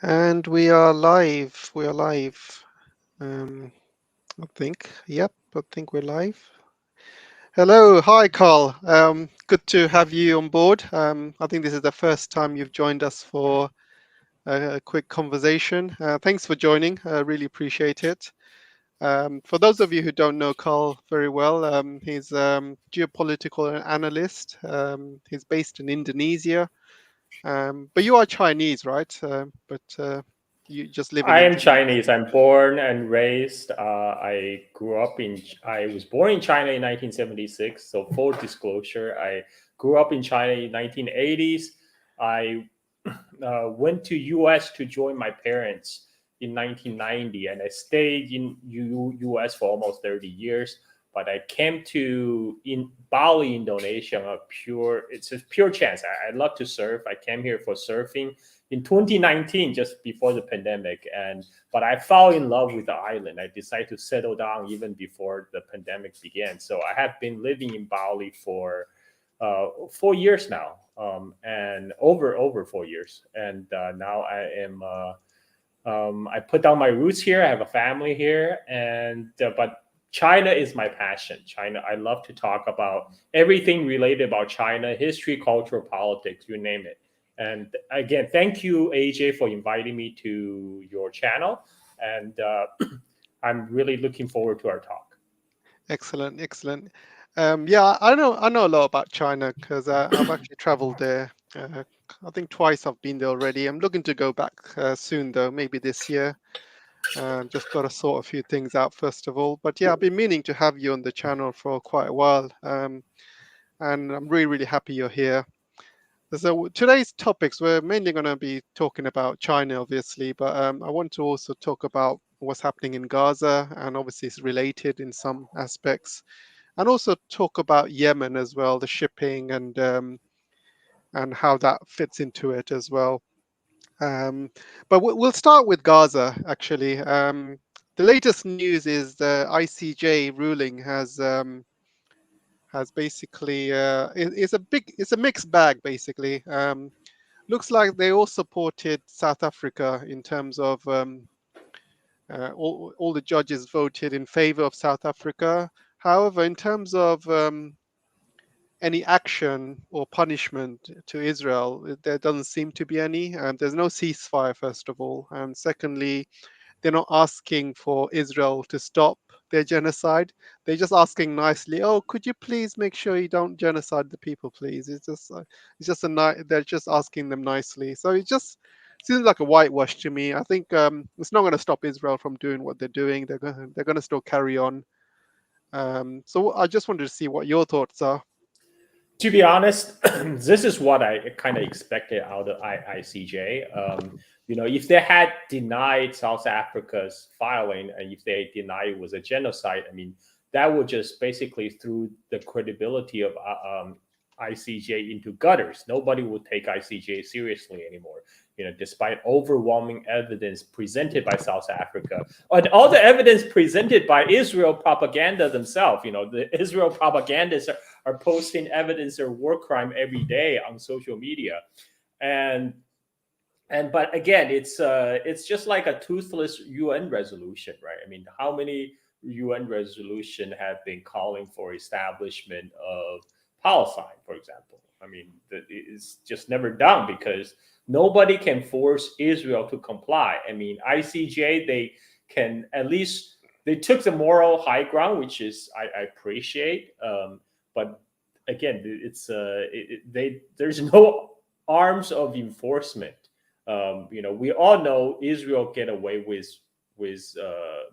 And we are live. We are live. I think. Yep, I think we're live. Hello, hi, Carl. Good to have you on board. I think this is the first time you've joined us for a quick conversation. Thanks for joining. I really appreciate it. For those of you who don't know Carl very well, he's geopolitical analyst. He's based in Indonesia, but you are Chinese, right? But you just live in I am Indonesia. Chinese. I'm born and raised. I was born in China in 1976. So full disclosure, I grew up in China in 1980s. I went to US to join my parents in 1990, and I stayed in US for almost 30 years. But I came to in Bali, Indonesia, it's a pure chance. I love to surf. I came here for surfing in 2019, just before the pandemic, but I fell in love with the island. I decided to settle down even before the pandemic began. So I have been living in Bali for 4 years now, and over 4 years. And now I am. I put down my roots here. I have a family here, and but China is my passion. China. I love to talk about everything related about China, history, culture, politics, you name it. And again, thank you, AJ, for inviting me to your channel. And I'm really looking forward to our talk. Excellent, excellent. Yeah, I know a lot about China because I've actually traveled there. I think twice I've been there already. I'm looking to go back soon though, maybe this year. Just got to sort a few things out first of all. But yeah, I've been meaning to have you on the channel for quite a while, and I'm really, really happy you're here. So today's topics, we're mainly going to be talking about China, obviously, but I want to also talk about what's happening in Gaza, and obviously it's related in some aspects, and also talk about Yemen as well, the shipping and how that fits into it as well. But we'll start with Gaza actually. The latest news is the ICJ ruling has basically it's a mixed bag basically. Looks like they all supported South Africa in terms of all the judges voted in favor of South Africa. However, in terms of any action or punishment to Israel, there doesn't seem to be any. There's no ceasefire, first of all. And secondly, they're not asking for Israel to stop their genocide. They're just asking nicely, "Oh, could you please make sure you don't genocide the people, please?" It's just they're just asking them nicely. So it just seems like a whitewash to me. I think it's not going to stop Israel from doing what they're doing. They're going to still carry on. So I just wanted to see what your thoughts are. To be honest, this is what I kind of expected out of ICJ. If they had denied South Africa's filing and if they denied it was a genocide, I mean, that would just basically threw the credibility of ICJ into gutters. Nobody would take ICJ seriously anymore. Despite overwhelming evidence presented by South Africa, and all the evidence presented by Israel propaganda themselves. The Israel propagandists are posting evidence of war crime every day on social media, and but again, it's just like a toothless UN resolution, right? I mean, how many UN resolution have been calling for establishment of Palestine, for example? I mean, it's just never done because nobody can force Israel to comply. I mean, ICJ, they can at least they took the moral high ground, which is I appreciate. But again, there's no arms of enforcement. We all know Israel get away with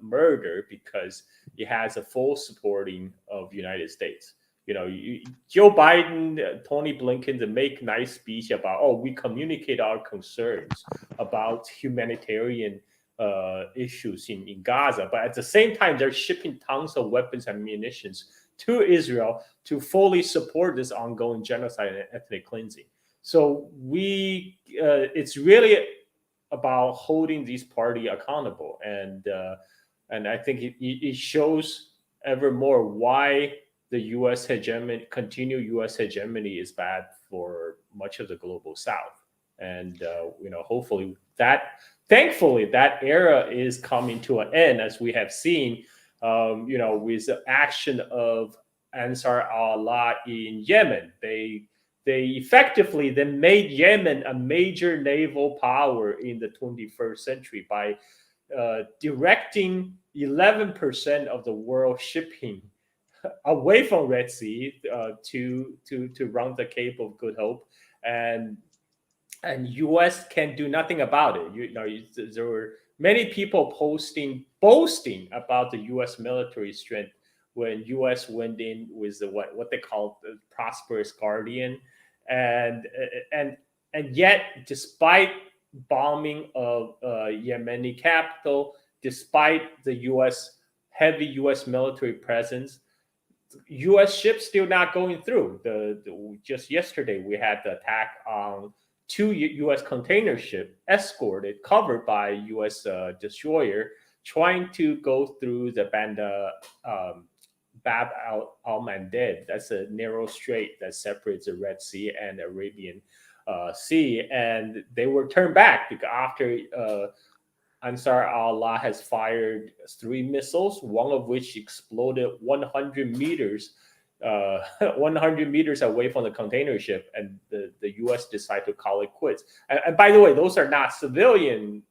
murder because it has a full supporting of United States. Joe Biden, Tony Blinken, to make nice speech about, oh, we communicate our concerns about humanitarian issues in Gaza, but at the same time, they're shipping tons of weapons and munitions to Israel to fully support this ongoing genocide and ethnic cleansing. So it's really about holding these party accountable, and I think it shows ever more why the continued U.S. hegemony is bad for much of the global South, and hopefully that thankfully, that era is coming to an end, as we have seen, with the action of Ansar Allah in Yemen. They effectively then made Yemen a major naval power in the 21st century by directing 11% of the world shipping away from Red Sea to run the Cape of Good Hope, and U.S. can do nothing about it. There were many people boasting about the U.S. military strength when U.S. went in with what they call the prosperous guardian, and and and yet, despite bombing of Yemeni capital, despite the heavy U.S. military presence, U.S. ships still not going through. Just yesterday we had the attack on two U.S. container ship escorted, covered by U.S. Destroyer, trying to go through the Bab al Mandeb. That's a narrow strait that separates the Red Sea and the Arabian Sea, and they were turned back because after Ansar Allah has fired 3 missiles, one of which exploded 100 meters, 100 meters away from the container ship, and the U.S. decided to call it quits. And by the way, those are not civilian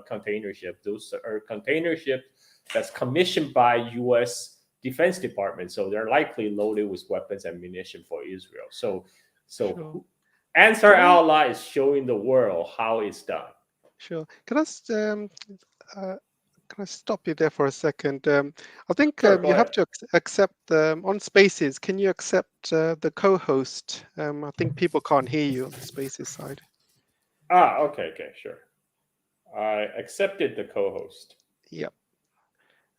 container ships; those are container ships that's commissioned by U.S. Defense Department, so they're likely loaded with weapons and munition for Israel. So Sure. Ansar Allah is showing the world how it's done. Sure. Can I stop you there for a second? I think Sure, go you have ahead. to accept on Spaces. Can you accept the co-host? I think people can't hear you on the Spaces side. Okay, sure. I accepted the co-host. Yep.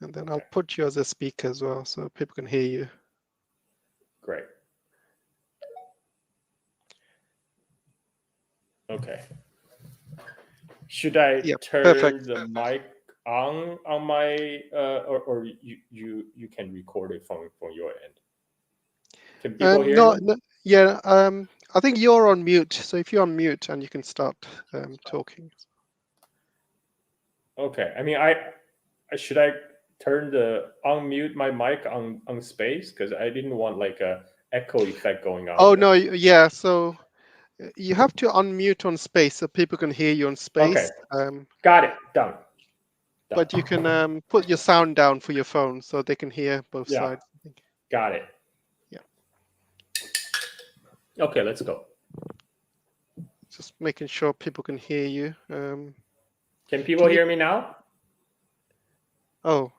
And then Okay. I'll put you as a speaker as well, so people can hear you. Great. Okay. Should I turn perfect. the mic on my or you can record it from your end? Can people hear me? No, yeah. I think you're on mute. So if you're on mute, and you can start talking. Okay. I mean, should I unmute my mic on Space, because I didn't want like a echo effect going on. Oh no, yeah. So you have to unmute on Space so people can hear you on Space. Okay. Got it. Done. But you can put your sound down for your phone so they can hear both sides. Got it. Yeah. Okay, let's go. Just making sure people can hear you. Can people hear me now? Oh,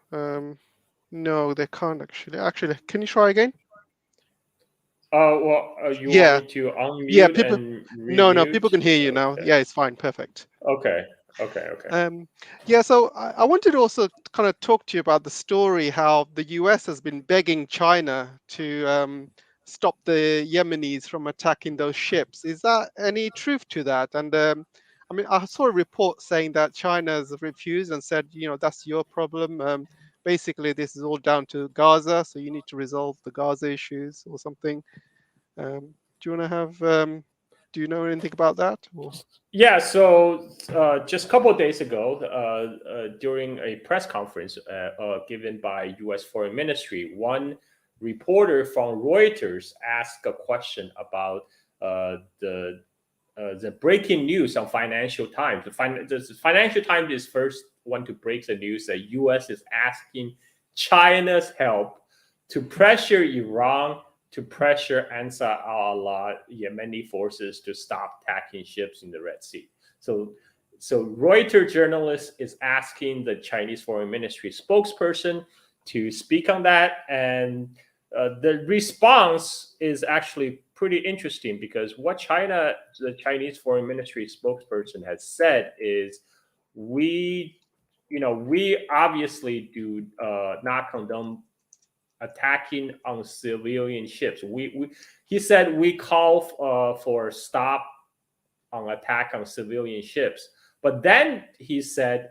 no, they can't actually. Actually, can you try again? Well, you want me to unmute? Yeah, people. And No, people can hear you now. Okay. Yeah, it's fine. Perfect. Okay. Yeah, so I wanted to also kind of talk to you about the story how the US has been begging China to stop the Yemenis from attacking those ships. Is that any truth to that? And I mean, I saw a report saying that China has refused and said, that's your problem. Basically, this is all down to Gaza, so you need to resolve the Gaza issues or something. Do you want to have? Do you know anything about that? Or? Yeah. So just a couple of days ago, during a press conference given by U.S. Foreign Ministry, one reporter from Reuters asked a question about the breaking news on Financial Times. The Financial Times is first one to break the news that U.S. is asking China's help to pressure Iran, to pressure Ansar Allah Yemeni forces to stop attacking ships in the Red Sea. So Reuters journalist is asking the Chinese Foreign Ministry spokesperson to speak on that, and the response is actually pretty interesting, because what the Chinese Foreign Ministry spokesperson has said is, we obviously do not condone attacking on civilian ships. He said we call for stop on attack on civilian ships. But then he said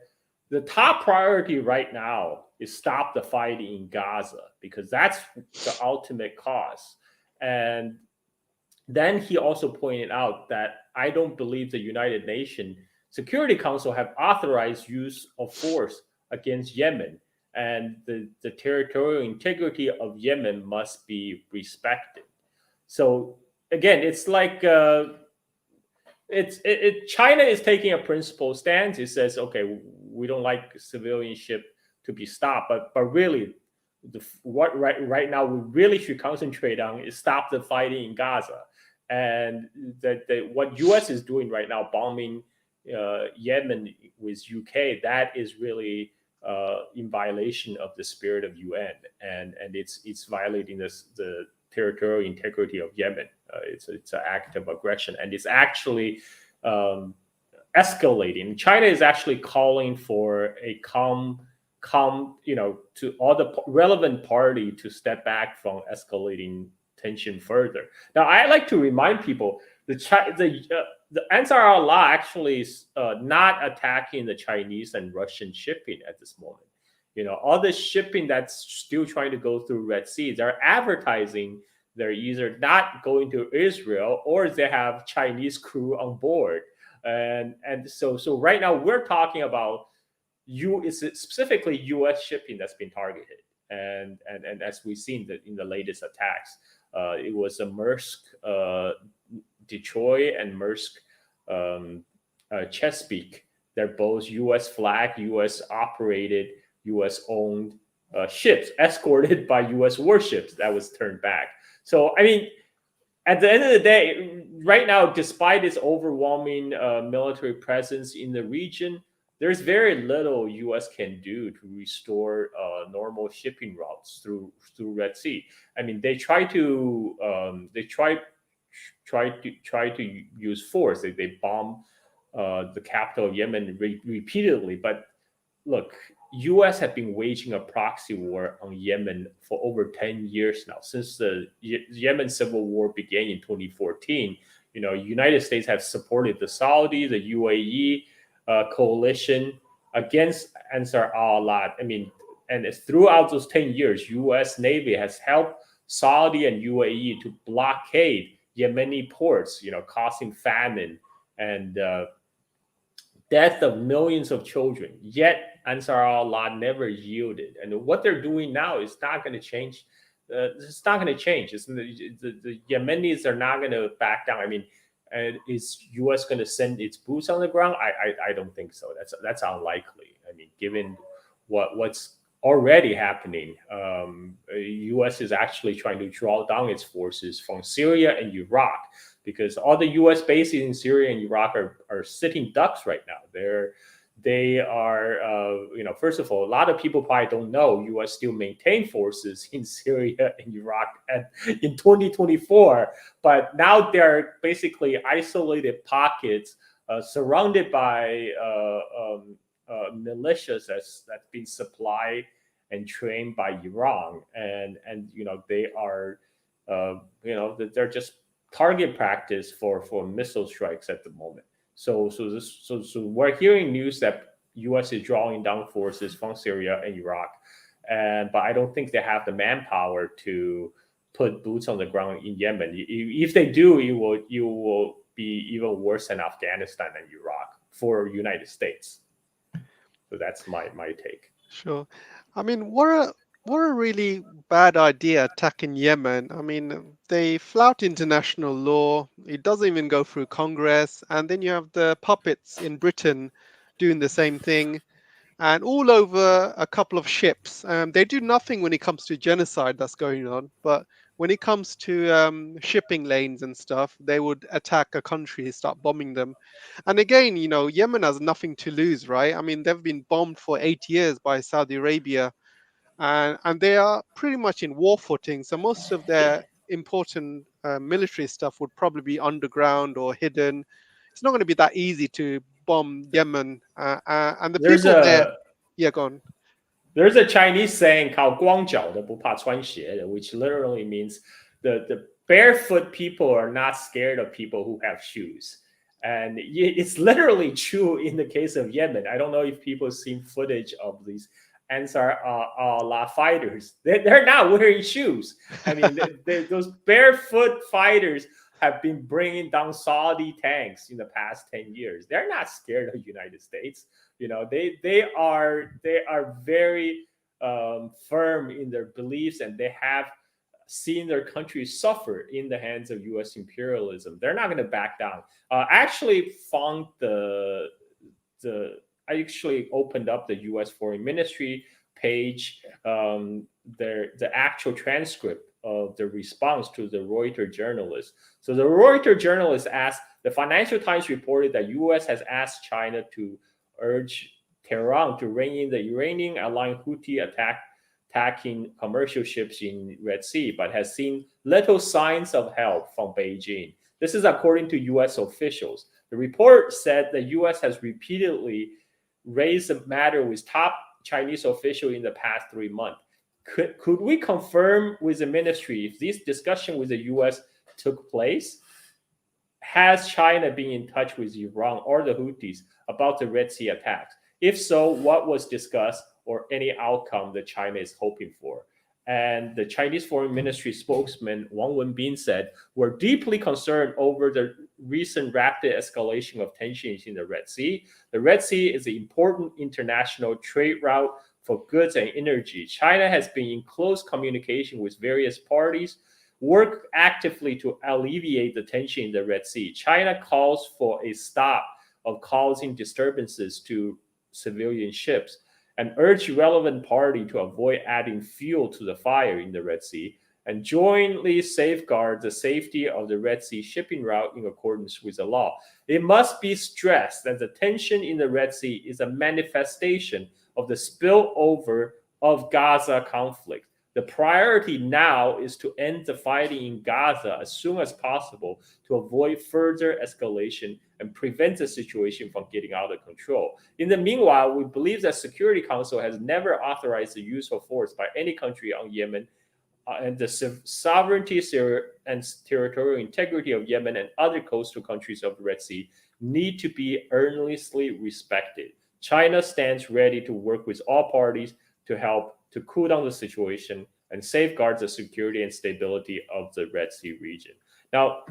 the top priority right now is stop the fighting in Gaza, because that's the ultimate cause. And then he also pointed out that I don't believe the United Nations Security Council have authorized use of force against Yemen, and the territorial integrity of Yemen must be respected. So again, it's like China is taking a principled stance. It says, okay, we don't like civilian ship to be stopped, but really, what right now we really should concentrate on is stop the fighting in Gaza, and that what U.S. is doing right now, bombing Yemen with UK, that is really in violation of the spirit of UN, and it's violating the territorial integrity of Yemen. It's an act of aggression, and it's actually escalating. China is actually calling for a calm, to all the relevant party to step back from escalating tension further. Now, I like to remind people the Ansar Allah actually is not attacking the Chinese and Russian shipping at this moment. All the shipping that's still trying to go through Red Sea, they're advertising they're either not going to Israel or they have Chinese crew on board. And so right now we're talking about it's specifically U.S. shipping that's been targeted. And as we've seen in the latest attacks, it was a Maersk Detroit and Maersk Chesapeake. They're both U.S. flag, U.S. operated, U.S. owned ships escorted by U.S. warships that was turned back. So, I mean, at the end of the day, right now, despite its overwhelming military presence in the region, there's very little U.S. can do to restore normal shipping routes through Red Sea. I mean, they try to use force. They bomb the capital of Yemen repeatedly. But look, U.S. have been waging a proxy war on Yemen for over 10 years now. Since the Yemen civil war began in 2014, United States have supported the Saudi, the UAE coalition against Ansar Allah. I mean, and throughout those 10 years, U.S. Navy has helped Saudi and UAE to blockade Yemeni ports, causing famine and death of millions of children. Yet Ansar Allah never yielded, and what they're doing now is not going to change. It's not going to change. The Yemenis are not going to back down. I mean, is U.S. going to send its boots on the ground? I don't think so. That's unlikely. I mean, given what's already happening, U.S. is actually trying to draw down its forces from Syria and Iraq, because all the U.S. bases in Syria and Iraq are sitting ducks right now. They are, first of all, a lot of people probably don't know U.S. still maintain forces in Syria and Iraq in 2024, but now they're basically isolated pockets surrounded by militias that's been supplied and trained by Iran, and they are, they're just target practice for missile strikes at the moment. So we're hearing news that U.S. is drawing down forces from Syria and Iraq, but I don't think they have the manpower to put boots on the ground in Yemen. If they do, it will be even worse than Afghanistan and Iraq for United States. So that's my take. Sure. I mean, what a really bad idea attacking Yemen. I mean, they flout international law. It doesn't even go through Congress. And then you have the puppets in Britain doing the same thing. And all over a couple of ships. They do nothing when it comes to genocide that's going on. But when it comes to shipping lanes and stuff, they would attack a country, start bombing them. And again, Yemen has nothing to lose, right? I mean, they've been bombed for 8 years by Saudi Arabia. And they are pretty much in war footing. So most of their important military stuff would probably be underground or hidden. It's not going to be that easy to bomb Yemen. And the people there, yeah, go on. There's a Chinese saying called 光脚的不怕穿鞋的, which literally means the barefoot people are not scared of people who have shoes. And it's literally true in the case of Yemen. I don't know if people have seen footage of these Ansar Allah fighters. They're not wearing shoes. I mean, those barefoot fighters have been bringing down Saudi tanks in the past 10 years. They're not scared of the United States. They are very firm in their beliefs, and they have seen their country suffer in the hands of U.S. imperialism. They're not going to back down. I actually found I actually opened up the U.S. Foreign Ministry page, the actual transcript of the response to the Reuters journalist. So the Reuters journalist asked, the Financial Times reported that U.S. has asked China to urge Tehran to rein in the Iranian-aligned Houthi attacking commercial ships in Red Sea, but has seen little signs of help from Beijing. This is according to U.S. officials. The report said the U.S. has repeatedly raised the matter with top Chinese officials in the past 3 months. Could we confirm with the ministry if this discussion with the U.S. took place? Has China been in touch with Iran or the Houthis about the Red Sea attacks? If so, what was discussed or any outcome that China is hoping for? And the Chinese Foreign Ministry spokesman Wang Wenbin said, we're deeply concerned over the recent rapid escalation of tensions in the Red Sea. The Red Sea is an important international trade route for goods and energy. China has been in close communication with various parties, work actively to alleviate the tension in the Red Sea. China calls for a stop of causing disturbances to civilian ships and urge relevant party to avoid adding fuel to the fire in the Red Sea and jointly safeguard the safety of the Red Sea shipping route in accordance with the law. It must be stressed that the tension in the Red Sea is a manifestation of the spillover of Gaza conflict. The priority now is to end the fighting in Gaza as soon as possible to avoid further escalation and prevent the situation from getting out of control. In the meanwhile, we believe that Security Council has never authorized the use of force by any country on Yemen, and the sovereignty and territorial integrity of Yemen and other coastal countries of the Red Sea need to be earnestly respected. China stands ready to work with all parties to help to cool down the situation and safeguard the security and stability of the Red Sea region. Now,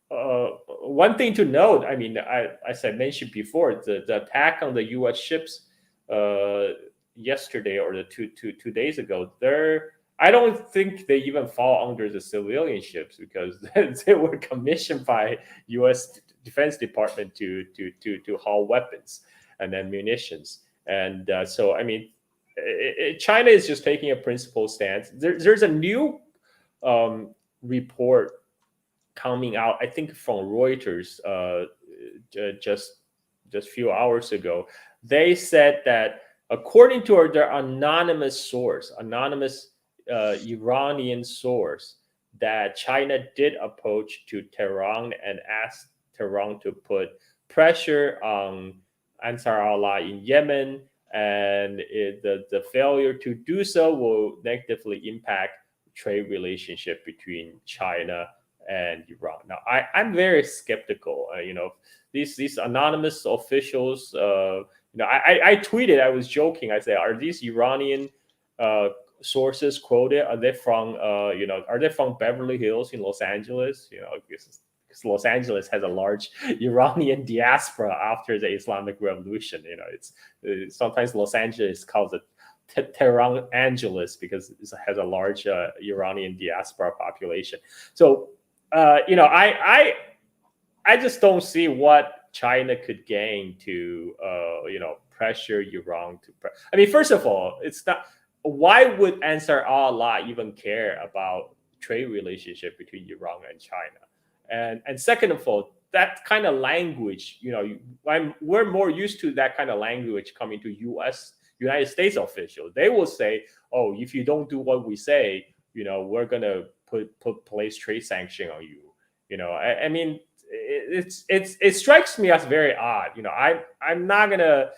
one thing to note, I mean, as I mentioned before, the attack on the U.S. ships yesterday or the two days ago, I don't think they even fall under the civilian ships because they were commissioned by U.S. Defense Department to haul weapons and then munitions. And so, I mean, China is just taking a principled stance. There's a new report coming out, I think, from Reuters just a few hours ago. They said that according to their anonymous Iranian source, that China did approach to Tehran and asked Tehran to put pressure on Ansar Allah in Yemen, and the failure to do so will negatively impact trade relationship between China and Iran. Now, I'm very skeptical. These anonymous officials. I tweeted. I was joking. I said, "Are these Iranian sources quoted? Are they from Are they from Beverly Hills in Los Angeles? Because Los Angeles has a large Iranian diaspora after the Islamic Revolution. It's sometimes Los Angeles is called the Tehran Angeles because it has a large Iranian diaspora population. So, I just don't see what China could gain to, pressure Iran to. I mean, first of all, it's not. Why would Ansar Allah even care about trade relationship between Iran and China? And second of all, that kind of language, we're more used to that kind of language coming to United States officials. They will say, "Oh, if you don't do what we say, we're gonna place trade sanction on you." I mean, it strikes me as very odd. I'm not gonna,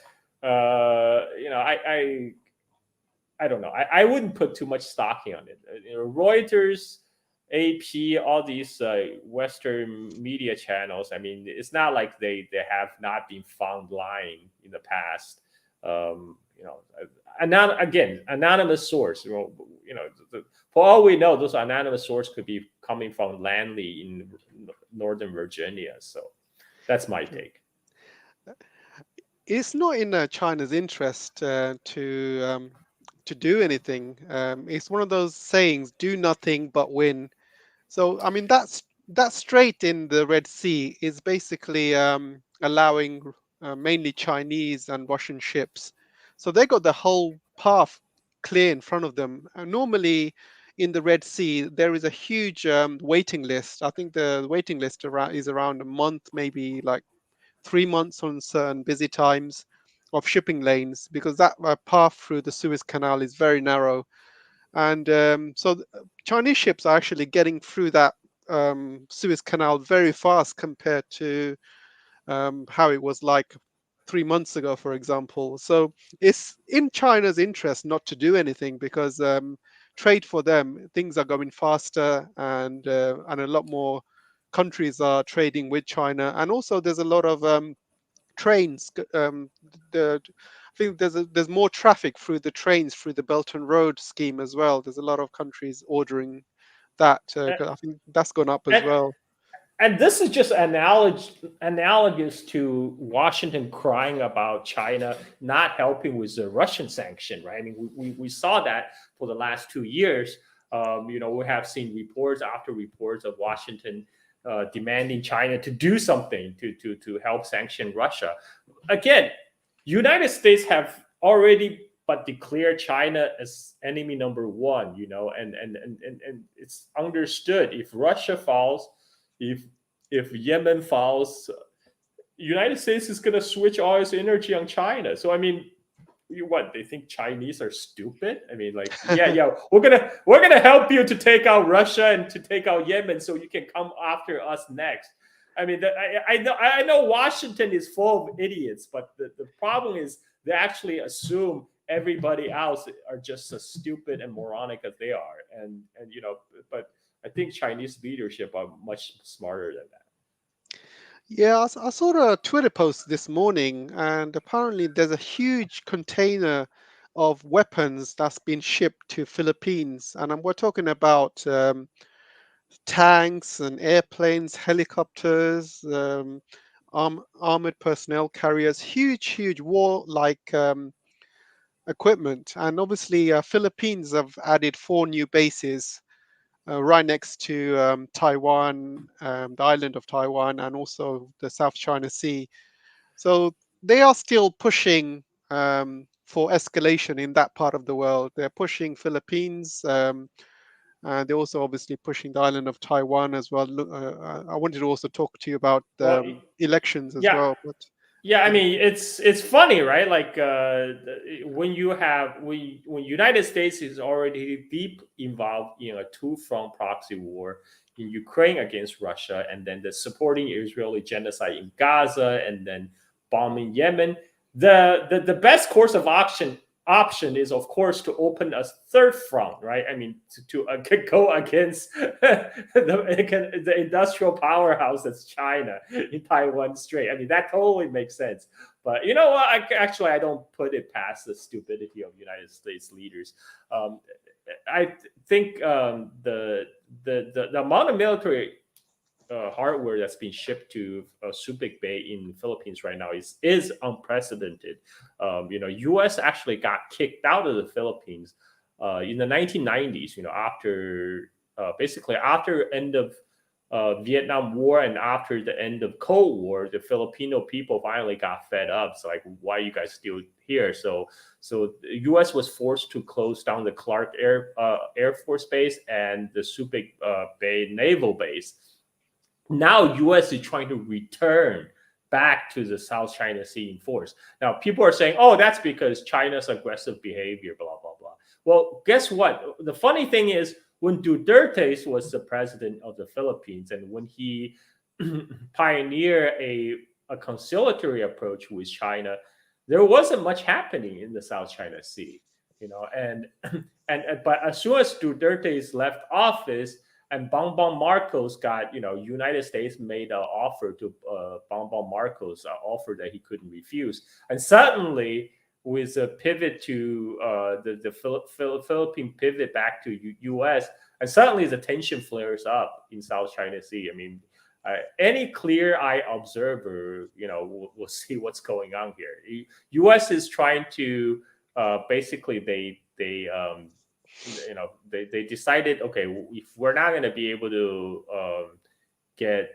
I don't know. I wouldn't put too much stocking on it. Reuters, AP, all these Western media channels. I mean, it's not like they have not been found lying in the past. Anonymous source. For all we know, those anonymous sources could be coming from Langley in Northern Virginia. So that's my take. It's not in China's interest to do anything. It's one of those sayings: "Do nothing but win." So, I mean, that strait in the Red Sea is basically allowing mainly Chinese and Russian ships. So they got the whole path clear in front of them. Normally, in the Red Sea, there is a huge waiting list. I think the waiting list is around a month, maybe like 3 months on certain busy times of shipping lanes, because that path through the Suez Canal is very narrow. And Chinese ships are actually getting through that Suez Canal very fast compared to how it was like 3 months ago, for example. So it's in China's interest not to do anything, because trade for them, things are going faster, and a lot more countries are trading with China. And also there's a lot of trains. I think there's more traffic through the trains through the Belt and Road scheme as well. There's a lot of countries ordering that. 'Cause I think that's gone up as And, well. and this is just analogous to Washington crying about China not helping with the Russian sanction, right? I mean, we saw that for the last 2 years. We have seen reports after reports of Washington demanding China to do something to help sanction Russia. Again, United States have already but declared China as enemy number one, and it's understood if Russia falls, if Yemen falls, United States is going to switch all its energy on China. So I mean, what, they think Chinese are stupid? I mean, like, yeah, we're gonna help you to take out Russia and to take out Yemen, so you can come after us next. I mean, I know Washington is full of idiots, but the problem is they actually assume everybody else are just as stupid and moronic as they are, and but I think Chinese leadership are much smarter than that. Yeah, I saw a Twitter post this morning, and apparently there's a huge container of weapons that's been shipped to Philippines, and we're talking about tanks and airplanes, helicopters, armored personnel carriers, huge war-like equipment. And obviously, Philippines have added 4 new bases right next to Taiwan, the island of Taiwan, and also the South China Sea. So they are still pushing for escalation in that part of the world. They're pushing Philippines. They're also obviously pushing the island of Taiwan as well. I wanted to also talk to you about Well, elections as yeah, well. But yeah, I yeah, mean, it's funny, right? Like when United States is already deep involved in a two-front proxy war in Ukraine against Russia, and then the supporting Israeli genocide in Gaza, and then bombing Yemen. The best course of option is, of course, to open a third front, right? I mean, to go against the industrial powerhouse that's China in Taiwan Strait. I mean, that totally makes sense. But you know what? I don't put it past the stupidity of United States leaders. I think the amount of military hardware that's been shipped to Subic Bay in the Philippines right now is unprecedented. U.S. actually got kicked out of the Philippines in the 1990s. After basically after end of Vietnam War and after the end of Cold War, the Filipino people finally got fed up. So like, why are you guys still here? So the U.S. was forced to close down the Clark Air Force Base and the Subic Bay Naval Base. Now U.S. is trying to return back to the South China Sea in force. Now people are saying, oh, that's because China's aggressive behavior, blah, blah, blah. Well, guess what? The funny thing is, when Duterte was the president of the Philippines, and when he pioneered a conciliatory approach with China, there wasn't much happening in the South China Sea. And but as soon as Duterte's left office, and Bongbong Marcos got, United States made an offer to Bongbong Marcos, an offer that he couldn't refuse. And suddenly, with a pivot to the Philippine pivot back to U.S., and suddenly the tension flares up in South China Sea. I mean, any clear-eye observer, will see what's going on here. U.S. is trying to basically they decided, okay, if we're not going to be able to get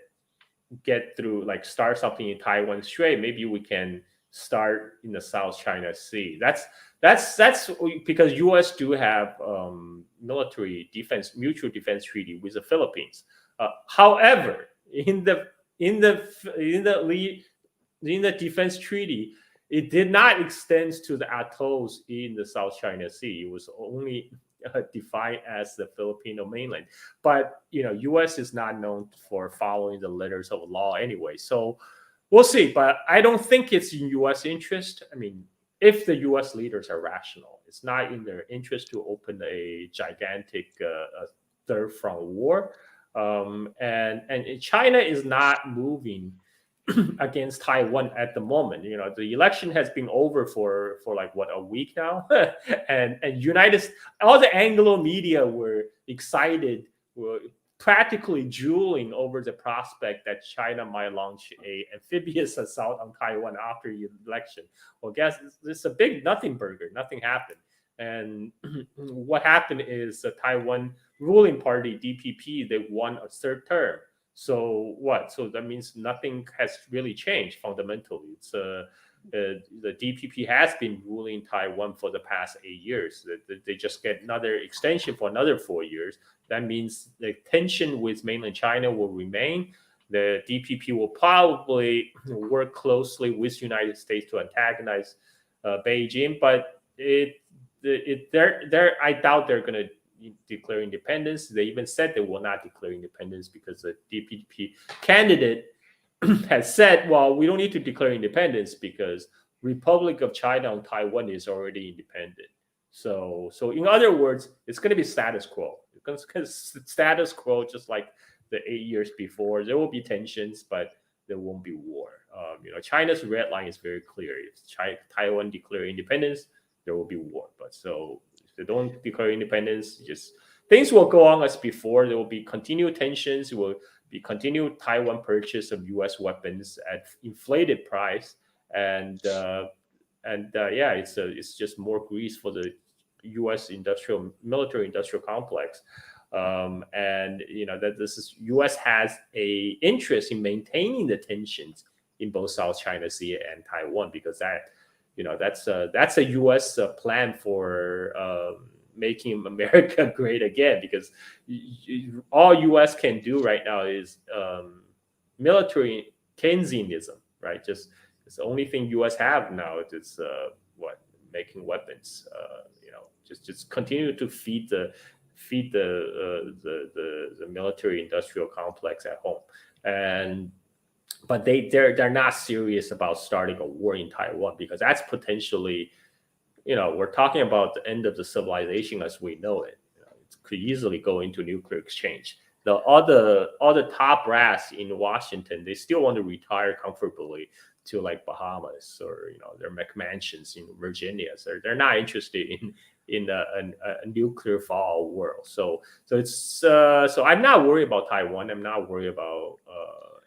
through, like start something in Taiwan Strait, maybe we can start in the South China Sea. That's because U.S. do have military defense, mutual defense treaty with the Philippines. However, in the defense treaty, it did not extend to the atolls in the South China Sea. It was only defined as the Filipino mainland. But U.S. is not known for following the letters of law anyway. So we'll see. But I don't think it's in U.S. interest. I mean, if the U.S. leaders are rational, it's not in their interest to open a gigantic third front war. And China is not moving against Taiwan at the moment. The election has been over for like what, a week now, and all the Anglo media were excited, were practically drooling over the prospect that China might launch a amphibious assault on Taiwan after the election. Well, guess it's a big nothing burger. Nothing happened. And what happened is the Taiwan ruling party, DPP, they won a third term. So what? So that means nothing has really changed fundamentally. It's the DPP has been ruling Taiwan for the past 8 years. They just get another extension for another 4 years. That means the tension with mainland China will remain. The DPP will probably work closely with the United States to antagonize Beijing, but I doubt they're going to declare independence. They even said they will not declare independence because the DPP candidate has said, well, we don't need to declare independence because Republic of China on Taiwan is already independent. So in other words, it's going to be status quo. It's status quo, just like the 8 years before. There will be tensions, but there won't be war. China's red line is very clear. If Taiwan declare independence, there will be war. But so if they don't declare independence, just things will go on as before. There will be continued tensions. There will be continued Taiwan purchase of U.S. weapons at inflated price, and it's just more grease for the U.S. military industrial complex. That U.S. has a interest in maintaining the tensions in both South China Sea and Taiwan, because that's a U.S. plan for making America great again. Because all U.S. can do right now is military Keynesianism, right? Just it's the only thing U.S. have now. It's making weapons. Just continue to feed the military industrial complex at home, but they're not serious about starting a war in Taiwan, because that's potentially, we're talking about the end of the civilization as we know it. It could easily go into nuclear exchange. All the top brass in Washington, they still want to retire comfortably to like Bahamas or their McMansions in Virginia. So they're not interested in a nuclear fallout world. So I'm not worried about Taiwan. I'm not worried about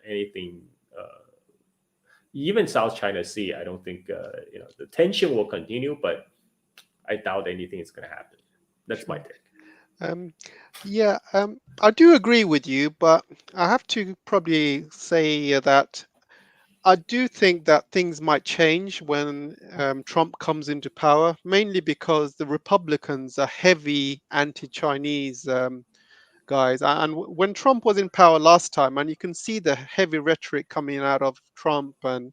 anything. Even South China Sea, I don't think the tension will continue, but I doubt anything is going to happen. That's my take. I do agree with you, but I have to probably say that I do think that things might change when Trump comes into power, mainly because the Republicans are heavy anti-Chinese guys. And when Trump was in power last time, and you can see the heavy rhetoric coming out of Trump and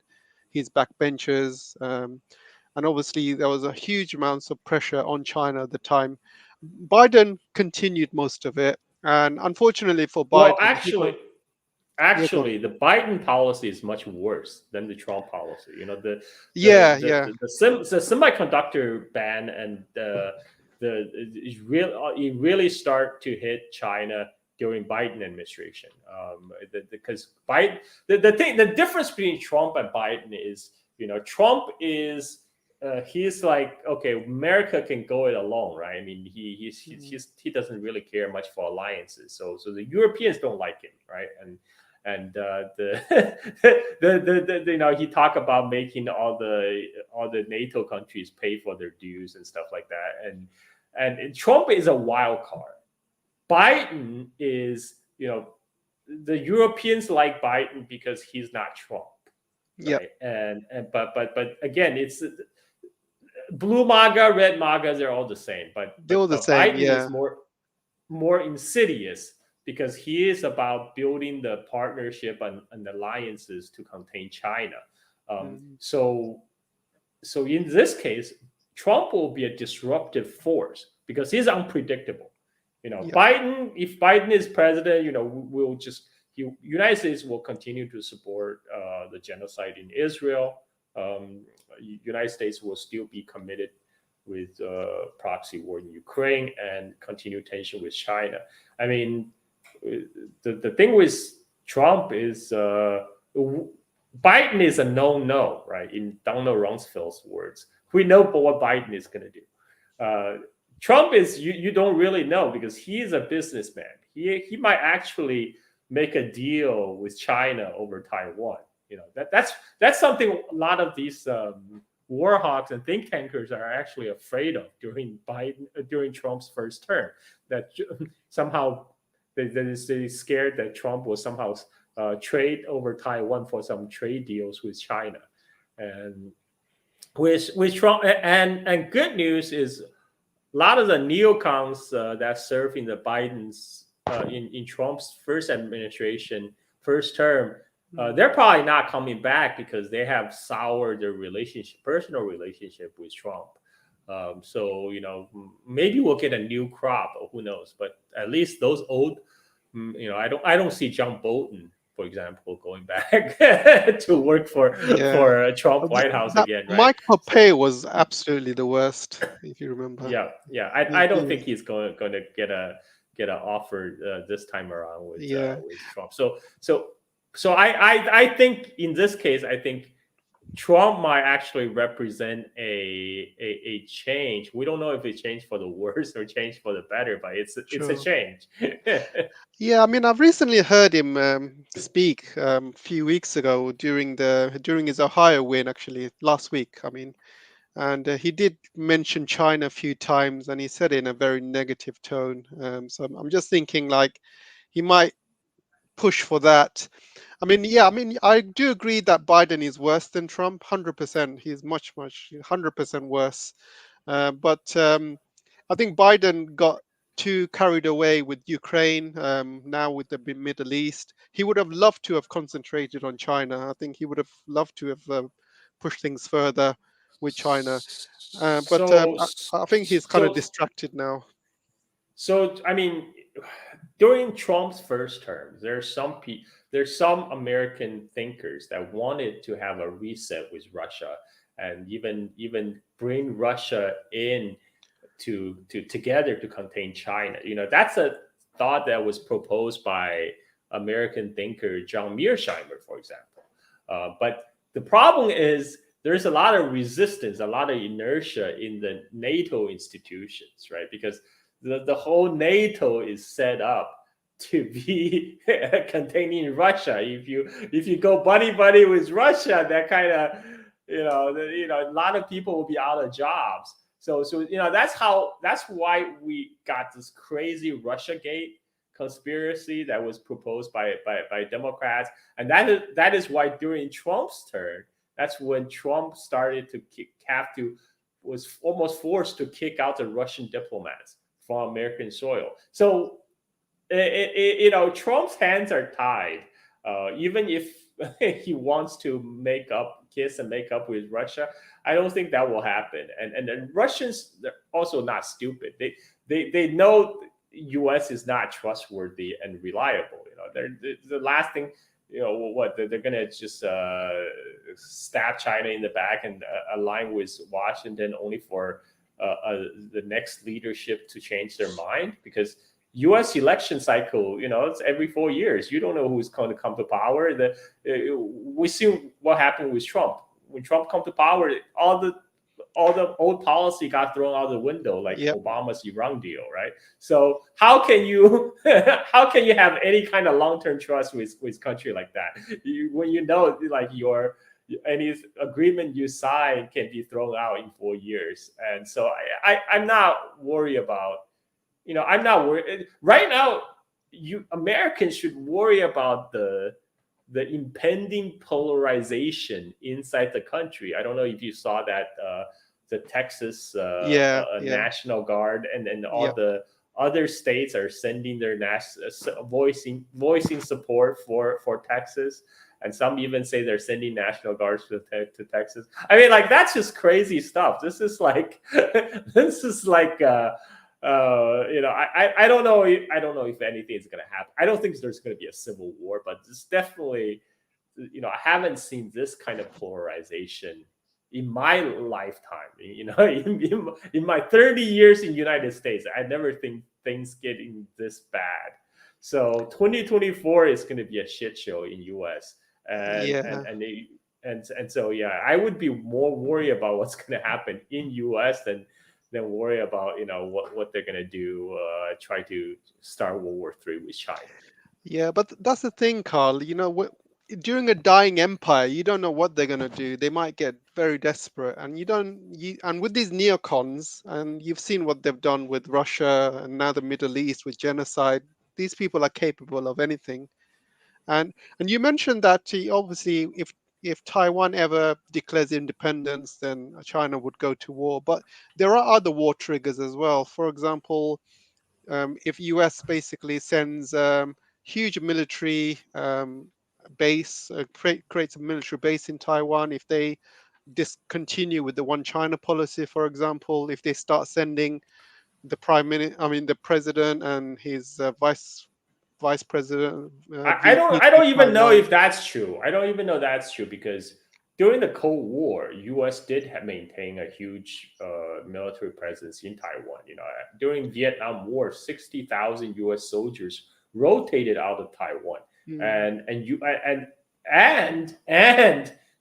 his backbenchers, and obviously there was a huge amounts of pressure on China at the time. Biden continued most of it, and unfortunately for Biden, Actually, the Biden policy is much worse than the Trump policy. The semiconductor ban and it really start to hit China during Biden administration. Because Biden, the difference between Trump and Biden is, Trump is he's like, okay, America can go it alone, right? I mean, he doesn't really care much for alliances. So the Europeans don't like him, right? And he talked about making all the NATO countries pay for their dues and stuff like that. And Trump is a wild card. Biden is, the Europeans like Biden because he's not Trump, right? But again, it's blue MAGA, red MAGA, they're all the same. But They're all the same, Biden is more insidious because he is about building the partnership and alliances to contain China. So in this case, Trump will be a disruptive force because he's unpredictable. Biden, if Biden is president, we'll just United States will continue to support the genocide in Israel. United States will still be committed with proxy war in Ukraine and continue tension with China. I mean, the thing with Trump is Biden is a no-no, right? In Donald Rumsfeld's words, we know what Biden is going to do. Trump is you don't really know because he is a businessman. He might actually make a deal with China over Taiwan. That's something a lot of these war hawks and think tankers are actually afraid of during Trump's first term. That somehow they're scared that Trump will somehow trade over Taiwan for some trade deals with China, and with Trump. And good news is a lot of the neocons that serve in the Biden's in Trump's first administration, first term, they're probably not coming back because they have soured their personal relationship with Trump. So maybe we'll get a new crop, or who knows? But at least those old, I don't see John Bolton, for example, going back to work for Trump White House again. Right? Mike Pompeo was absolutely the worst, if you remember. Yeah. I don't think he's going to get an offer this time around with Trump. So I think in this case, I think Trump might actually represent a change. We don't know if it changed for the worse or changed for the better, but it's a change. Yeah, I mean, I've recently heard him speak a few weeks ago during his Ohio win, actually last week. I mean, and he did mention China a few times, and he said it in a very negative tone. So I'm just thinking like he might push for that. I mean, I do agree that Biden is worse than Trump, 100%. He's much, 100% worse. But I think Biden got too carried away with Ukraine, now with the Middle East. He would have loved to have concentrated on China. I think he would have loved to have pushed things further with China. But I think he's kind of distracted now. So, I mean, during Trump's first term, there's some American thinkers that wanted to have a reset with Russia and even bring Russia in together to contain China. That's a thought that was proposed by American thinker John Mearsheimer, for example. But the problem is there's a lot of resistance, a lot of inertia in the NATO institutions, right? Because the whole NATO is set up to be containing Russia. If you go buddy with Russia, that kind of a lot of people will be out of jobs. So that's why we got this crazy RussiaGate conspiracy that was proposed by Democrats, and that is why during Trump's term, that's when Trump started to was almost forced to kick out the Russian diplomats from American soil. So, Trump's hands are tied. Even if he wants to kiss and make up with Russia, I don't think that will happen. And the Russians, they're also not stupid. They know U.S. is not trustworthy and reliable. The last thing, they're gonna just stab China in the back and align with Washington only for the next leadership to change their mind, because U.S. election cycle, it's every 4 years. You don't know who's going to come to power. We see what happened with Trump. When Trump come to power, all all the old policy got thrown out the window, like Yep. Obama's Iran deal, right? So how can you how can you have any kind of long-term trust with country like that? When you know like any agreement you sign can be thrown out in 4 years. And so I'm not worried about, I'm not worried right now. You Americans should worry about the impending polarization inside the country. I don't know if you saw that the Texas Yeah. Yeah. National Guard and all Yep. the other states are sending their voicing support for Texas, and some even say they're sending National Guards to Texas. I mean, like, that's just crazy stuff. This is like this is like. I don't know. I don't know if anything is going to happen. I don't think there's going to be a civil war, but it's definitely, I haven't seen this kind of polarization in my lifetime. In my 30 years in the United States, I never think things getting this bad. So 2024 is going to be a shit show in US, Yeah. and so yeah, I would be more worried about what's going to happen in US than worry about what they're gonna do, try to start World War III with China. Yeah, but that's the thing, Carl. During a dying empire, you don't know what they're gonna do. They might get very desperate, and and with these neocons, and you've seen what they've done with Russia and now the Middle East with genocide. These people are capable of anything. And you mentioned that obviously, if Taiwan ever declares independence, then China would go to war. But there are other war triggers as well. For example, if US basically sends huge military base, creates a military base in Taiwan, if they discontinue with the one China policy, for example, if they start sending the president and his vice president I VP to don't even know Taiwan. if that's true. I don't even know that's true, because during the Cold War, U.S. did maintain a huge military presence in Taiwan. During Vietnam War, 60,000 U.S. soldiers rotated out of Taiwan, Mm. and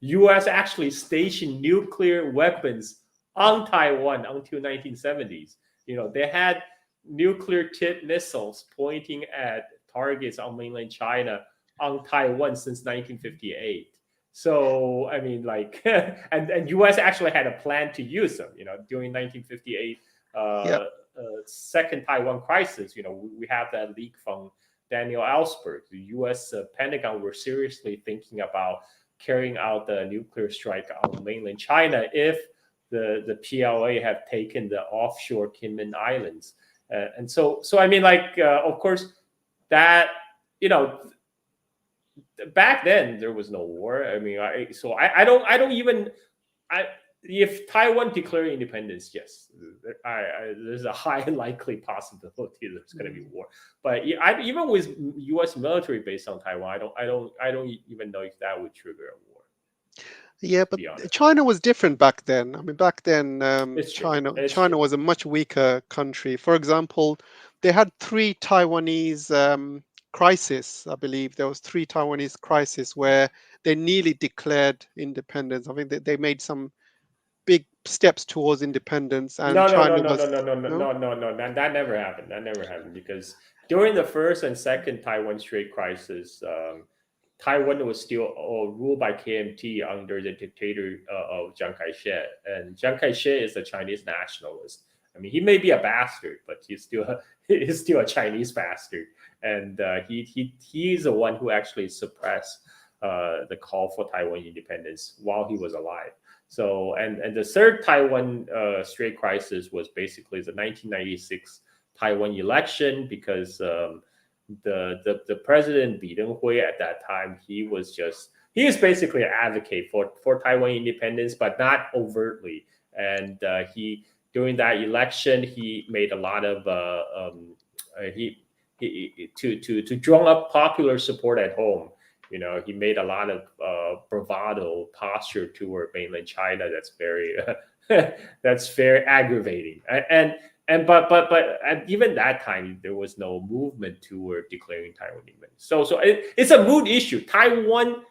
U.S. actually stationed nuclear weapons on Taiwan until 1970s. They had nuclear tipped missiles pointing at targets on mainland China on Taiwan since 1958. So I mean, like, and U.S. actually had a plan to use them. During 1958, Yep. second Taiwan crisis. We have that leak from Daniel Ellsberg. The U.S. Pentagon were seriously thinking about carrying out the nuclear strike on mainland China if the PLA have taken the offshore Kinmen Islands. And so I mean, like, of course, that back then there was no war. I mean, I don't even if Taiwan declare independence, yes, there's a high likely possibility there's going to be war. But even with U.S. military based on Taiwan, I don't even know if that would trigger a war. Yeah, but China was different back then. I mean, back then, China was a much weaker country. For example, they had 3 Taiwanese crises. I believe there was 3 Taiwanese crises where they nearly declared independence. I think they made some big steps towards independence, and China was no. That never happened. That never happened, because during the first and second Taiwan Strait crisis, Taiwan was still ruled by KMT under the dictator of Chiang Kai-shek, and Chiang Kai-shek is a Chinese nationalist. I mean, he may be a bastard, but he's still a Chinese bastard, and he's the one who actually suppressed the call for Taiwan independence while he was alive. So, and the third Taiwan Strait crisis was basically the 1996 Taiwan election, because the president Li Denghui at that time, he was basically an advocate for Taiwan independence, but not overtly. And during that election, he made a lot of to drum up popular support at home. He made a lot of bravado posture toward mainland China. That's very aggravating. But at even that time, there was no movement toward declaring Taiwan independence. So it's a mood issue. Taiwan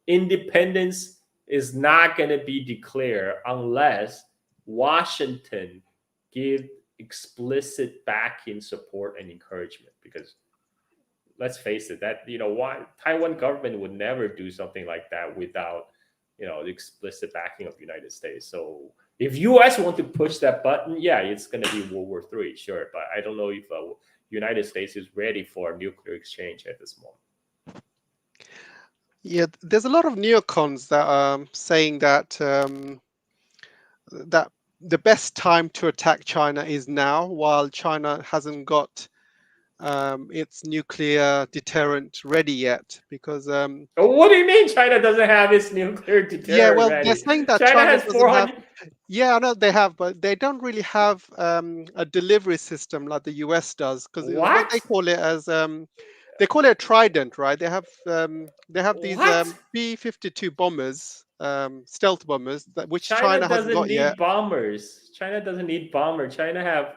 independence is not going to be declared unless Washington give explicit backing, support, and encouragement. Because let's face it, that why Taiwan government would never do something like that without the explicit backing of United States. So if U.S. want to push that button, yeah, it's going to be World War III, sure. But I don't know if United States is ready for a nuclear exchange at this moment. Yeah, there's a lot of neocons that are saying that that the best time to attack China is now, while China hasn't got its nuclear deterrent ready yet. Because What do you mean China doesn't have its nuclear yeah, deterrent well, they're ready? saying that China China has doesn't have. 400. Yeah, I know they have, but they don't really have a delivery system like the US does. Because what they What? call it as they call it a Trident, right? They have these What? B-52 bombers, stealth bombers, which China China hasn't doesn't got yet. need bombers. China doesn't need bomber. China have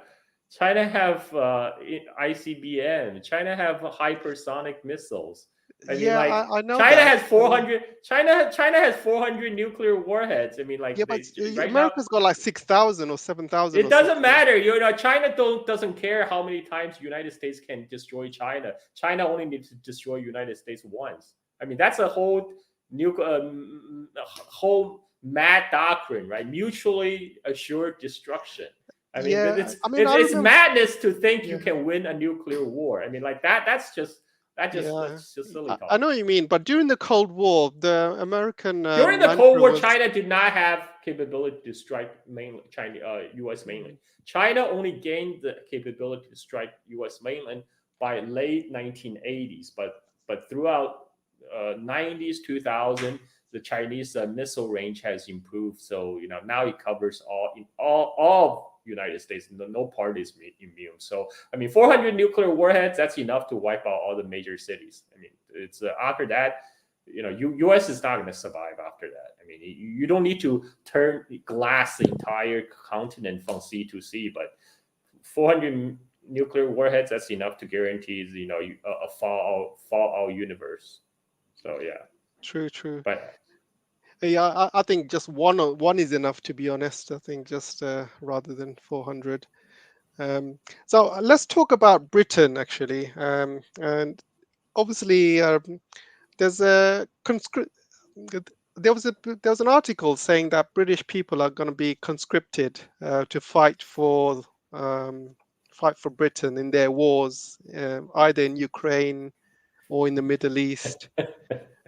ICBM. China have hypersonic missiles. I mean, Yeah, like I know China that. has 400. China has 400 nuclear warheads. I mean, Yeah, like but right now, America's got like 6,000 or 7,000 it or doesn't something. matter. China doesn't care how many times United States can destroy China. China only needs to destroy United States once. I mean, that's a whole whole mad doctrine, right? Mutually assured destruction. I mean, Yeah, I mean, I it's remember. madness to think you Yeah, can win a nuclear war. I mean, like yeah, that's just silly I talk. know what you mean. But during the Cold War, the American During the Cold mantra War, was, China did not have capability to strike mainland China, U.S. mainland. China only gained the capability to strike U.S. mainland by late 1980s, but throughout 90s, 2000, the Chinese missile range has improved. So now it covers all United States. No part is immune. So I mean, 400 nuclear warheads, that's enough to wipe out all the major cities. I mean, it's after that. U.S. is not going to survive after that. I mean, you don't need to glass the entire continent from sea to sea, but 400 nuclear warheads, that's enough to guarantee a fallout universe. So yeah, true. but Yeah, I think just one is enough, to be honest. I think just rather than 400. So let's talk about Britain actually. And obviously, there's a there was an article saying that British people are going to be conscripted to um, fight for Britain in their wars, either in Ukraine or in the Middle East.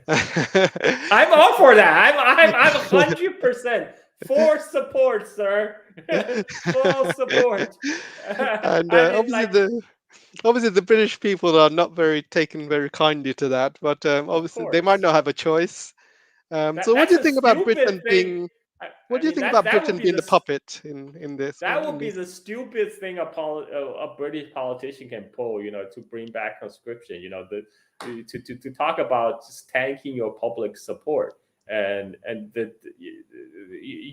I'm all for that. I'm 100% for support, sir. Full support. And I mean, like, obviously the British people are not very taken very kindly to that, but of obviously they might course. not have a choice. So what do That's you a think about stupid Britain thing. being? I What do you mean, think about that would Britain be being the puppet in this? that In would be this? the stupidest thing a British politician can pull, to bring back conscription, to talk about just tanking your public support. And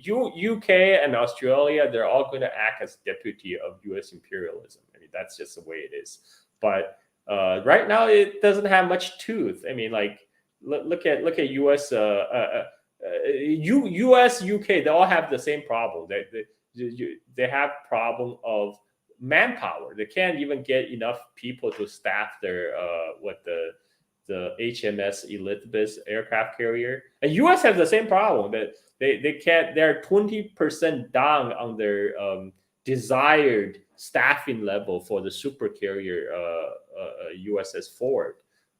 UK and Australia, they're all going to act as deputy of US imperialism. I mean, that's just the way it is. But right now, it doesn't have much tooth. I mean, like, look at US. US, UK, they all have the same problem. They have problem of manpower. They can't even get enough people to staff their the HMS Elizabeth aircraft carrier. And US has the same problem that they can't. They're 20% down on their desired staffing level for the super carrier USS Ford,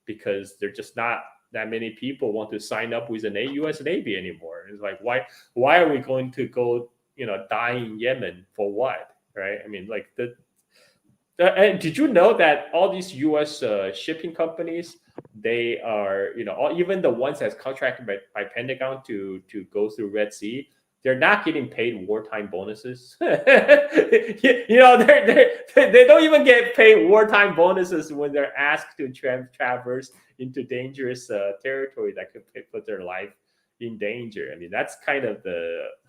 because they're just not that many people want to sign up with the U.S. Navy anymore. It's like, why are we going to go die in Yemen for what, right? I mean, like and did you know that all these U.S. Shipping companies, they are even the ones that's contracted by Pentagon to go through Red Sea, they're not getting paid wartime bonuses. They don't even get paid wartime bonuses when they're asked to traverse into dangerous territory that could put their life in danger. I mean, that's kind of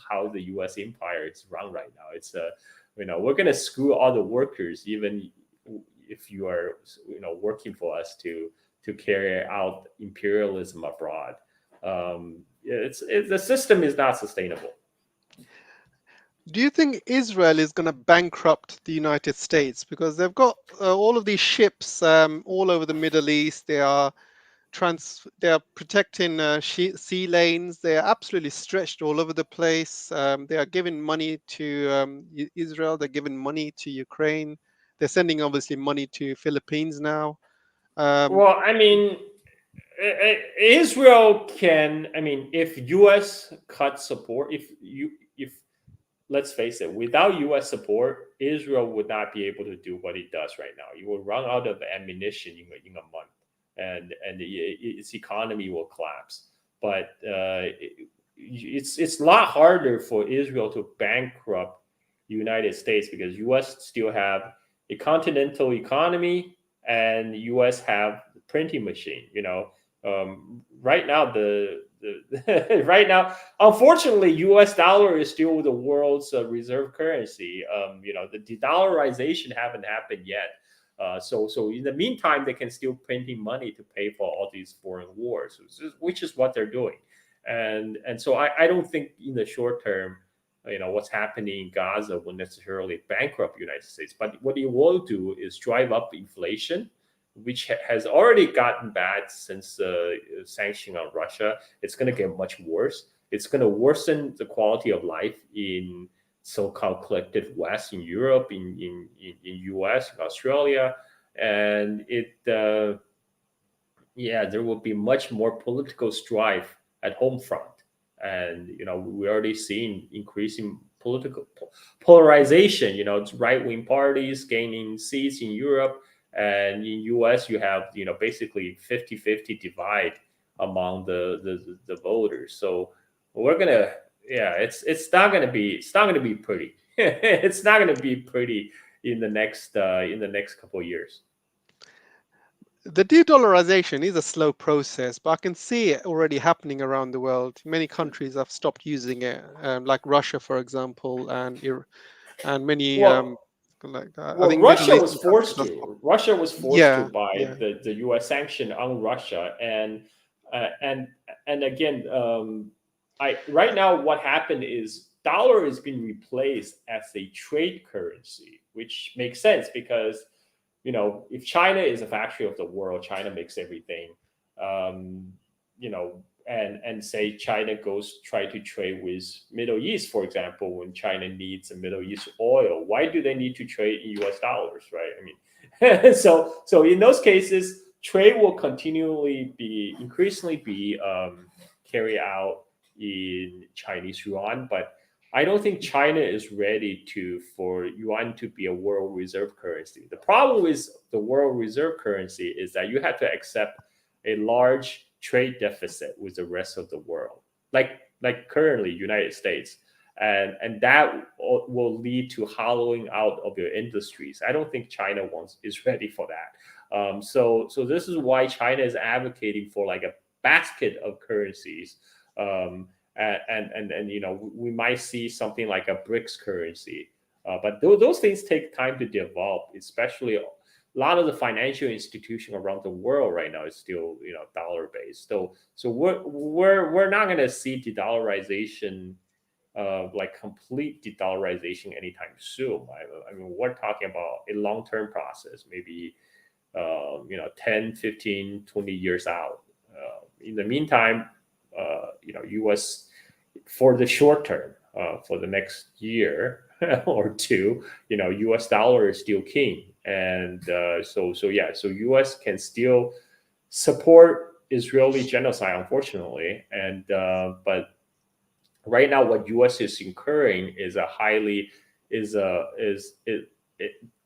how the U.S. empire is run right now. It's we're going to screw all the workers, even if you are working for us to carry out imperialism abroad. The system is not sustainable. Do you think Israel is going to bankrupt the United States because they've got all of these ships all over the Middle East? They are protecting sea lanes. They are absolutely stretched all over the place. They are giving money to Israel. They're giving money to Ukraine. They're sending obviously money to Philippines now. Um, Well, I mean, Israel can. I mean, if U.S. cut support, if let's face it, without U.S. support, Israel would not be able to do what it does right now. It will run out of ammunition in a month, and its economy will collapse. But it's a lot harder for Israel to bankrupt the United States because U.S. still have a continental economy and U.S. have the printing machine. Right now right now, unfortunately, U.S. dollar is still the world's reserve currency. The de-dollarization haven't happened yet. So in the meantime, they can still printing money to pay for all these foreign wars, which is what they're doing. And so I don't think in the short term, what's happening in Gaza will necessarily bankrupt the United States. But what it will do is drive up inflation, which has already gotten bad since the sanction on Russia. It's going to get much worse. It's going to worsen the quality of life in so-called collective West, in Europe, in US, in Australia, and there will be much more political strife at home front. And we're already seeing increasing political polarization. It's right-wing parties gaining seats in Europe, and in US you have basically 50-50 divide among the voters. So we're gonna it's not gonna be pretty. It's not gonna be pretty in the next couple of years. the de-dollarization is a slow process, but I can see it already happening around the world. Many countries have stopped using it, like Russia, for example, and many Well, I Well, think Middle Russia was Eastern countries forced have stopped. to. Russia was forced to Yeah, by yeah. the U.S. sanction on Russia, uh, and and again, I right now what happened is dollar is being replaced as a trade currency, which makes sense because if China is a factory of the world, China makes everything. Um, and say China goes try to trade with Middle East, for example, when China needs a Middle East oil, why do they need to trade in U.S. dollars, right? I mean, so in those cases, trade will continually be increasingly be carried out in Chinese yuan, but I don't think China is ready for yuan to be a world reserve currency. The problem with the world reserve currency is that you have to accept a large trade deficit with the rest of the world, like currently United States, and that will lead to hollowing out of your industries. I don't think China is ready for that. So this is why China is advocating for like a basket of currencies. And we might see something like a BRICS currency, but those things take time to develop, especially a lot of the financial institution around the world right now is still dollar based. So we're not going to see de-dollarization, like complete de-dollarization anytime soon. I mean, we're talking about a long-term process, maybe 10, 15, 20 years out. In the meantime, us for the short term, for the next year or two, us dollar is still king. And so us can still support Israeli genocide, unfortunately. And but right now what us is incurring is a highly is a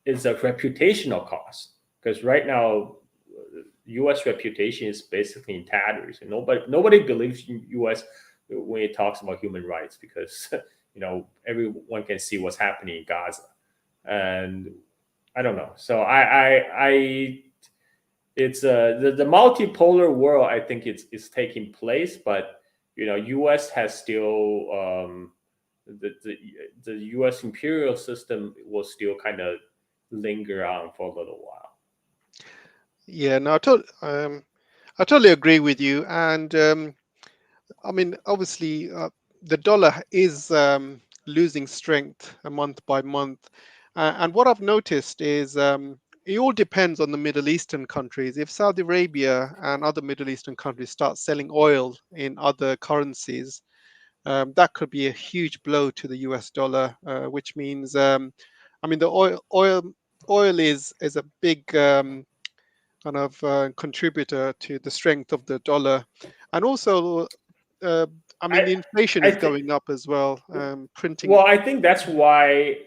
is a reputational cost, because right now U.S. reputation is basically in tatters, and nobody believes in U.S. when it talks about human rights, because everyone can see what's happening in Gaza, and I don't know. So I it's the multipolar world. I think it's taking place, but U.S. has still the U.S. imperial system will still kind of linger on for a little while. Yeah, no, I totally agree with you. And I mean, obviously, the dollar is losing strength month by month. And what I've noticed is it all depends on the Middle Eastern countries. If Saudi Arabia and other Middle Eastern countries start selling oil in other currencies, that could be a huge blow to the US dollar, which means, I mean, the oil is a big kind of contributor to the strength of the dollar, and also, uh, I mean, I the inflation I is think going up as well. Printing. well, I think that's why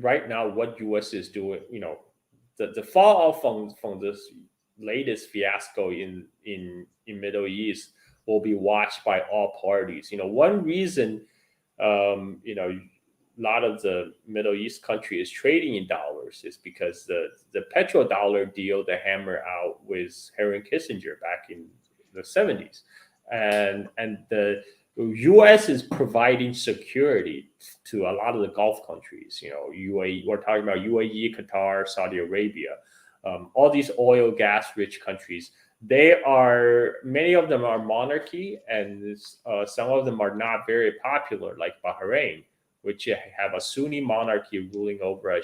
right now what US is doing, the fallout from this latest fiasco in Middle East will be watched by all parties. One reason a lot of the Middle East country is trading in dollars is because the petrodollar deal they hammer out with Henry Kissinger back in the 70s, and the U.S. is providing security to a lot of the Gulf countries. UAE, we're talking about UAE, Qatar, Saudi Arabia, all these oil gas rich countries. Many of them are monarchy, and some of them are not very popular, like Bahrain, which have a Sunni monarchy ruling over a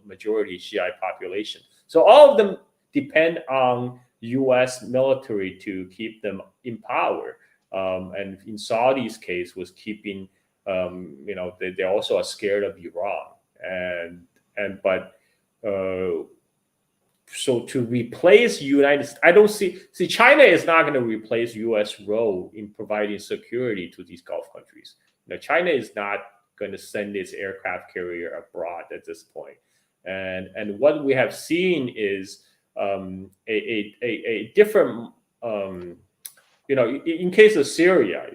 majority Shiite population. So all of them depend on U.S. military to keep them in power. And in Saudi's case, was keeping, they also are scared of Iran, but. So to replace United States, I don't see China is not going to replace U.S. role in providing security to these Gulf countries. China is not going to send its aircraft carrier abroad at this point. And what we have seen is a different, in case of Syria,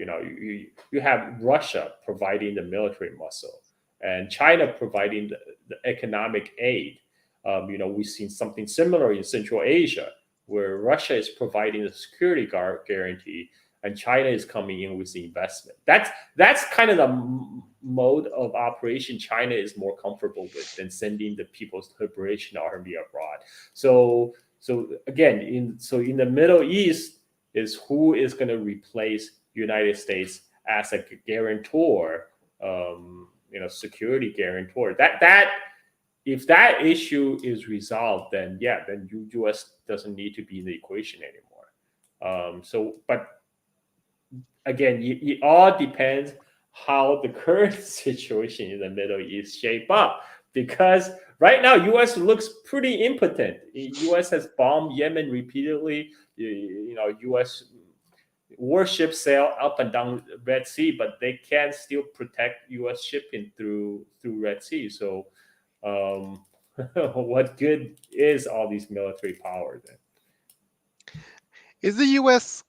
you have Russia providing the military muscle and China providing the economic aid. We've seen something similar in Central Asia, where Russia is providing the security guarantee, and China is coming in with the investment. That's kind of the mode of operation China is more comfortable with than sending the People's Liberation Army abroad. So again, in the Middle East is who is going to replace United States as a guarantor, security guarantor. That if that issue is resolved, then U.S. doesn't need to be in the equation anymore. But again, it all depends how the current situation in the Middle East shape up. Because right now, U.S. looks pretty impotent. U.S. has bombed Yemen repeatedly. U.S. warships sail up and down Red Sea, but they can still protect U.S. shipping through Red Sea. So what good is all these military power then? Is the US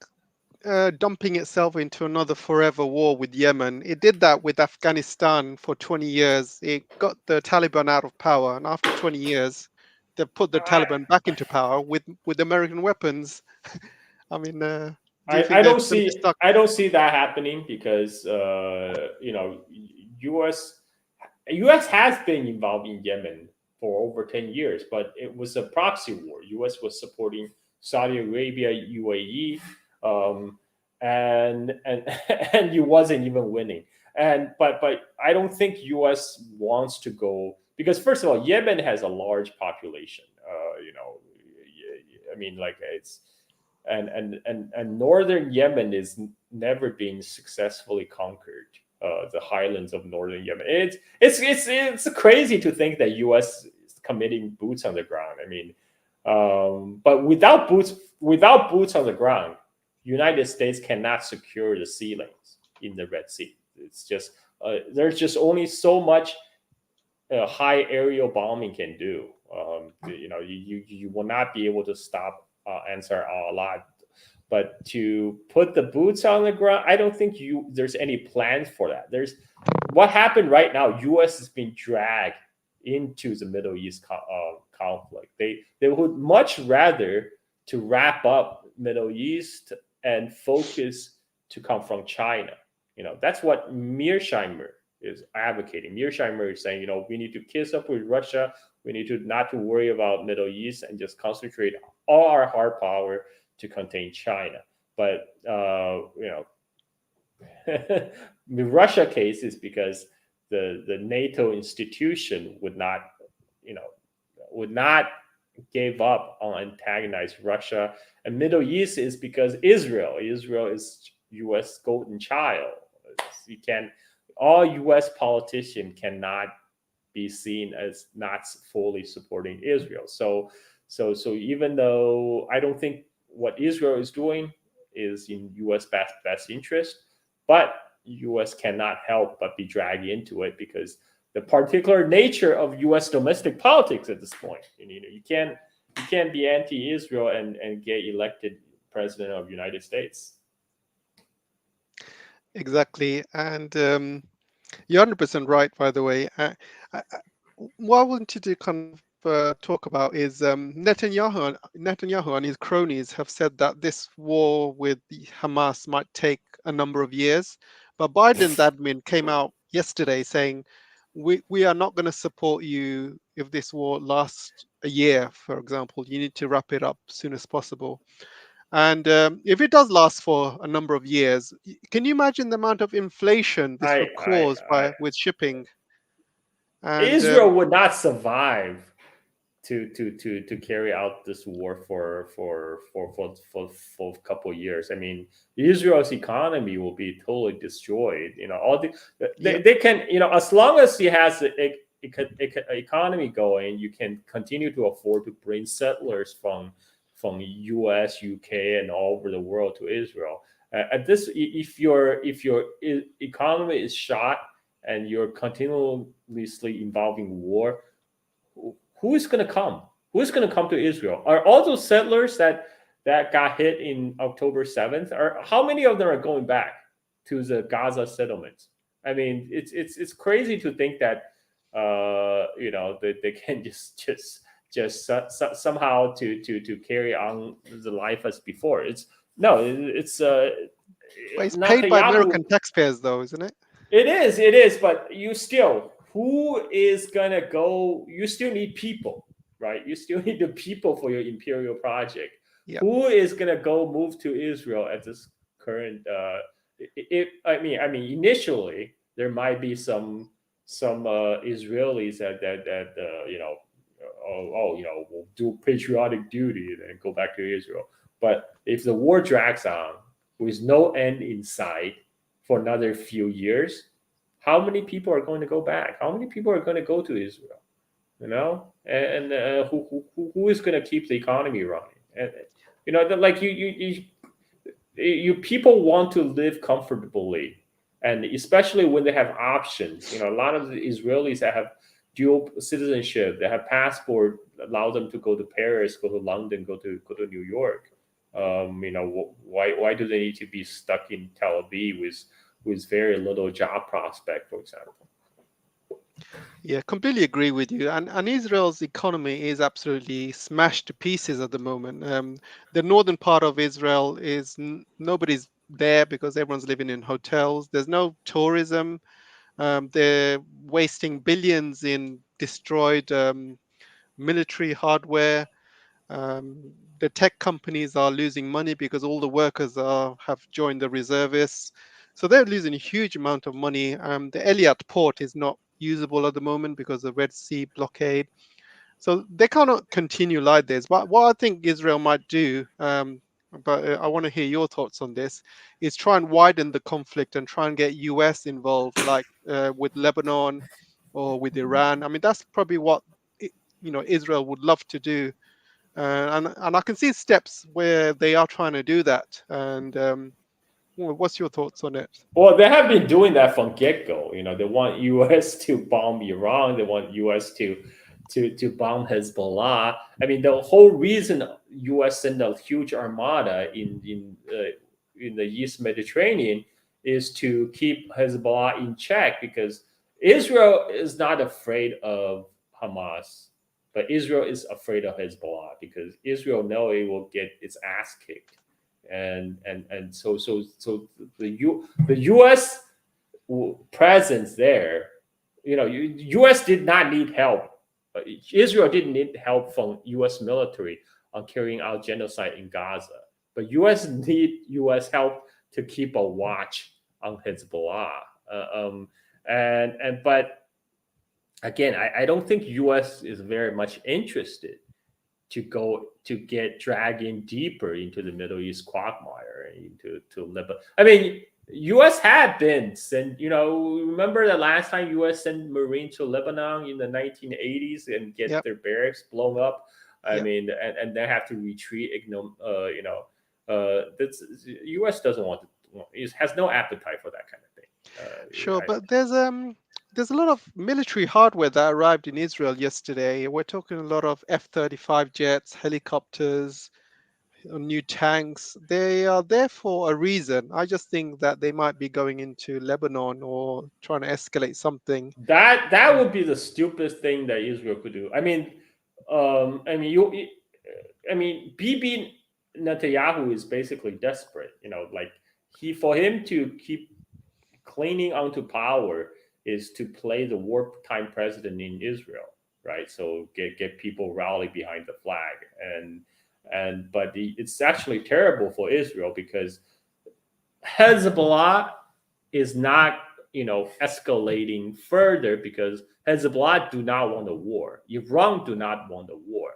dumping itself into another forever war with Yemen? It did that with Afghanistan for 20 years. It got the Taliban out of power, and after 20 years, they put the Taliban back into power with American weapons. I mean, do you think I they're don't going to be see stuck? I don't see that happening because U.S. has been involved in Yemen for over 10 years, but it was a proxy war. U.S. was supporting Saudi Arabia, UAE, and you wasn't even winning. But I don't think U.S. wants to go because first of all, Yemen has a large population. I mean, like it's and northern Yemen is never been successfully conquered. The highlands of northern Yemen. It's crazy to think that U.S. is committing boots on the ground. I mean, but without boots on the ground, United States cannot secure the sea lanes in the Red Sea. It's just there's just only so much high aerial bombing can do. You will not be able to stop Ansar al-Awlad. But to put the boots on the ground, I don't think there's any plans for that. There's what happened right now. U.S. is being dragged into the Middle East conflict. They would much rather to wrap up Middle East and focus to confront China. That's what Mearsheimer is advocating. Mearsheimer is saying, we need to kiss up with Russia. We need to not to worry about Middle East and just concentrate all our hard power to contain China. But The Russia case is because the NATO institution would not, you know, would not give up on antagonize Russia. And Middle East is because Israel is U.S. golden child. You can all U.S. politicians cannot be seen as not fully supporting Israel. So even though I don't think what Israel is doing is in U.S. best interest, but U.S. cannot help but be dragged into it because the particular nature of U.S. domestic politics at this point. You can't be anti-Israel and get elected president of the United States. Exactly, and you're 100% right. By the way, what I wanted to kind of talk about is Netanyahu and his cronies have said that this war with the Hamas might take a number of years, but Biden's admin came out yesterday saying we are not going to support you if this war lasts a year, for example. You need to wrap it up as soon as possible. And if it does last for a number of years, can you imagine the amount of inflation this would cause with shipping? And Israel would not survive to carry out this war for a couple of years. I mean, Israel's economy will be totally destroyed. All they can, as long as it has a economy going, you can continue to afford to bring settlers from U.S., U.K., and all over the world to Israel. At this, if your economy is shot and you're continuously involving war, who is going to come? Who is going to come to Israel? Are all those settlers that got hit in October 7th? Or how many of them are going back to the Gaza settlements? I mean, it's crazy to think that they can just somehow to carry on the life as before. It's paid by American taxpayers, though, isn't it? It is, but who is gonna go? You still need people, right? You still need the people for your imperial project. Yep. Who is gonna go move to Israel at this current? Initially there might be some Israelis that will do patriotic duty and go back to Israel. But if the war drags on with no end in sight for another few years, how many people are going to go back? How many people are going to go to Israel? And who is going to keep the economy running? And like you people want to live comfortably, and especially when they have options. A lot of the Israelis that have dual citizenship, that have passport, allow them to go to Paris, go to London, go to New York. Why do they need to be stuck in Tel Aviv with very little job prospect, for example? Yeah, completely agree with you. And Israel's economy is absolutely smashed to pieces at the moment. The northern part of Israel is nobody's there because everyone's living in hotels. There's no tourism. They're wasting billions in destroyed military hardware. The tech companies are losing money because all the workers have joined the reservists. So they're losing a huge amount of money. The Eilat port is not usable at the moment because of the Red Sea blockade. So they cannot continue like this. But what I think Israel might do, but I want to hear your thoughts on this, is try and widen the conflict and try and get US involved, like with Lebanon or with Iran. I mean, that's probably what Israel would love to do. And I can see steps where they are trying to do that. And what's your thoughts on it? Well, they have been doing that from get-go. They want U.S. to bomb Iran. They want U.S. to bomb Hezbollah. I mean, the whole reason U.S. sent a huge armada in the East Mediterranean is to keep Hezbollah in check, because Israel is not afraid of Hamas, but Israel is afraid of Hezbollah because Israel knows it will get its ass kicked. And so the U.S. presence there, U.S. did not need help. Israel didn't need help from U.S. military on carrying out genocide in Gaza, but U.S. need U.S. help to keep a watch on Hezbollah. But again, I don't think U.S. is very much interested to get dragged in deeper into the Middle East quagmire, to Lebanon. I mean, U.S. had been sent. Remember the last time U.S. sent Marines to Lebanon in the 1980s and get Yep. their barracks blown up. I Yep. mean, and they have to retreat. That's U.S. doesn't want to. It has no appetite for that kind of thing. Sure, but there's a lot of military hardware that arrived in Israel yesterday. We're talking a lot of F-35 jets, helicopters, new tanks. They are there for a reason. I just think that they might be going into Lebanon or trying to escalate something. That would be the stupidest thing that Israel could do. I mean, Bibi Netanyahu is basically desperate. Like for him to keep clinging onto power is to play the wartime president in Israel, right? So get people rally behind the flag, but it's actually terrible for Israel because Hezbollah is not escalating further because Hezbollah do not want a war. Iran do not want a war.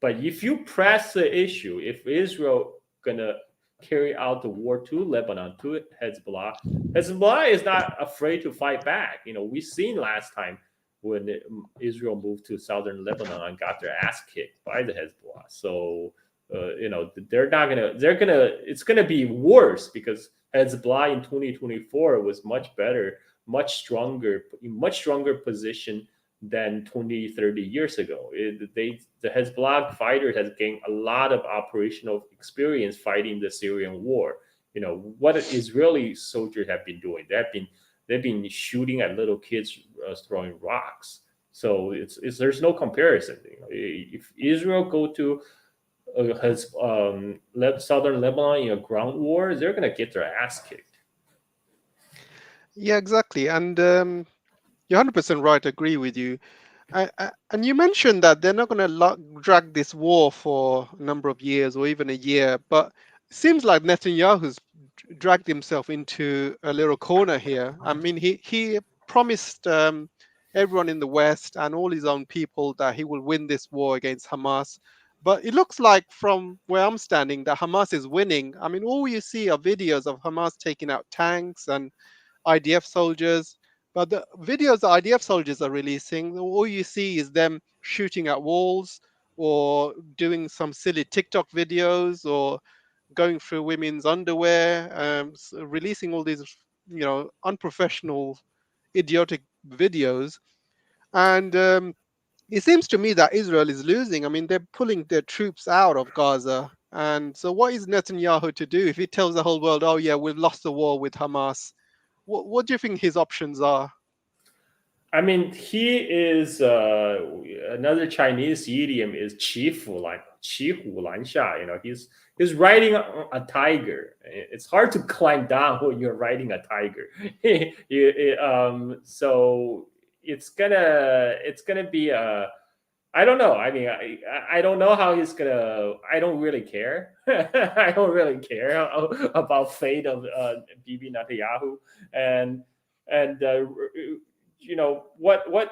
But if you press the issue, if Israel gonna carry out the war to Lebanon, to Hezbollah is not afraid to fight back. We've seen last time when Israel moved to southern Lebanon and got their ass kicked by the Hezbollah. So it's gonna be worse because Hezbollah in 2024 was much better, much stronger position than 20, 30 years ago. The Hezbollah fighters has gained a lot of operational experience fighting the Syrian war. What Israeli soldiers have been doing. They've been shooting at little kids, throwing rocks. So there's no comparison. If Israel go to southern Lebanon in a ground war, they're gonna get their ass kicked. Yeah, exactly. And you're 100% right. I agree with you. And you mentioned that they're not going to drag this war for a number of years or even a year, but it seems like Netanyahu's dragged himself into a little corner here. I mean, he promised everyone in the West and all his own people that he will win this war against Hamas. But it looks like from where I'm standing that Hamas is winning. I mean, all you see are videos of Hamas taking out tanks and IDF soldiers. But the videos the IDF soldiers are releasing, all you see is them shooting at walls or doing some silly TikTok videos or going through women's underwear, releasing all these, unprofessional, idiotic videos. And it seems to me that Israel is losing. I mean, they're pulling their troops out of Gaza. And so what is Netanyahu to do if he tells the whole world, oh, yeah, we've lost the war with Hamas? What do you think his options are? I mean, he is another Chinese idiom is 骑虎难下. He's riding a tiger. It's hard to climb down when you're riding a tiger. So it's gonna be I don't know. I mean, I don't know how he's gonna. I don't really care. I don't really care about fate of Bibi Netanyahu, and what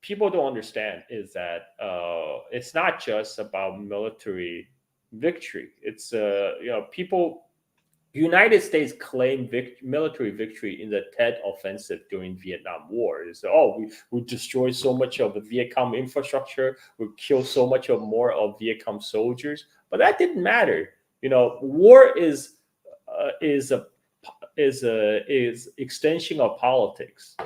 people don't understand is that it's not just about military victory. It's people. United States claimed military victory in the Tet Offensive during Vietnam War. It's we destroyed so much of the Viet Cong infrastructure, we killed so much more of Viet Cong soldiers, but that didn't matter. War is extension of politics,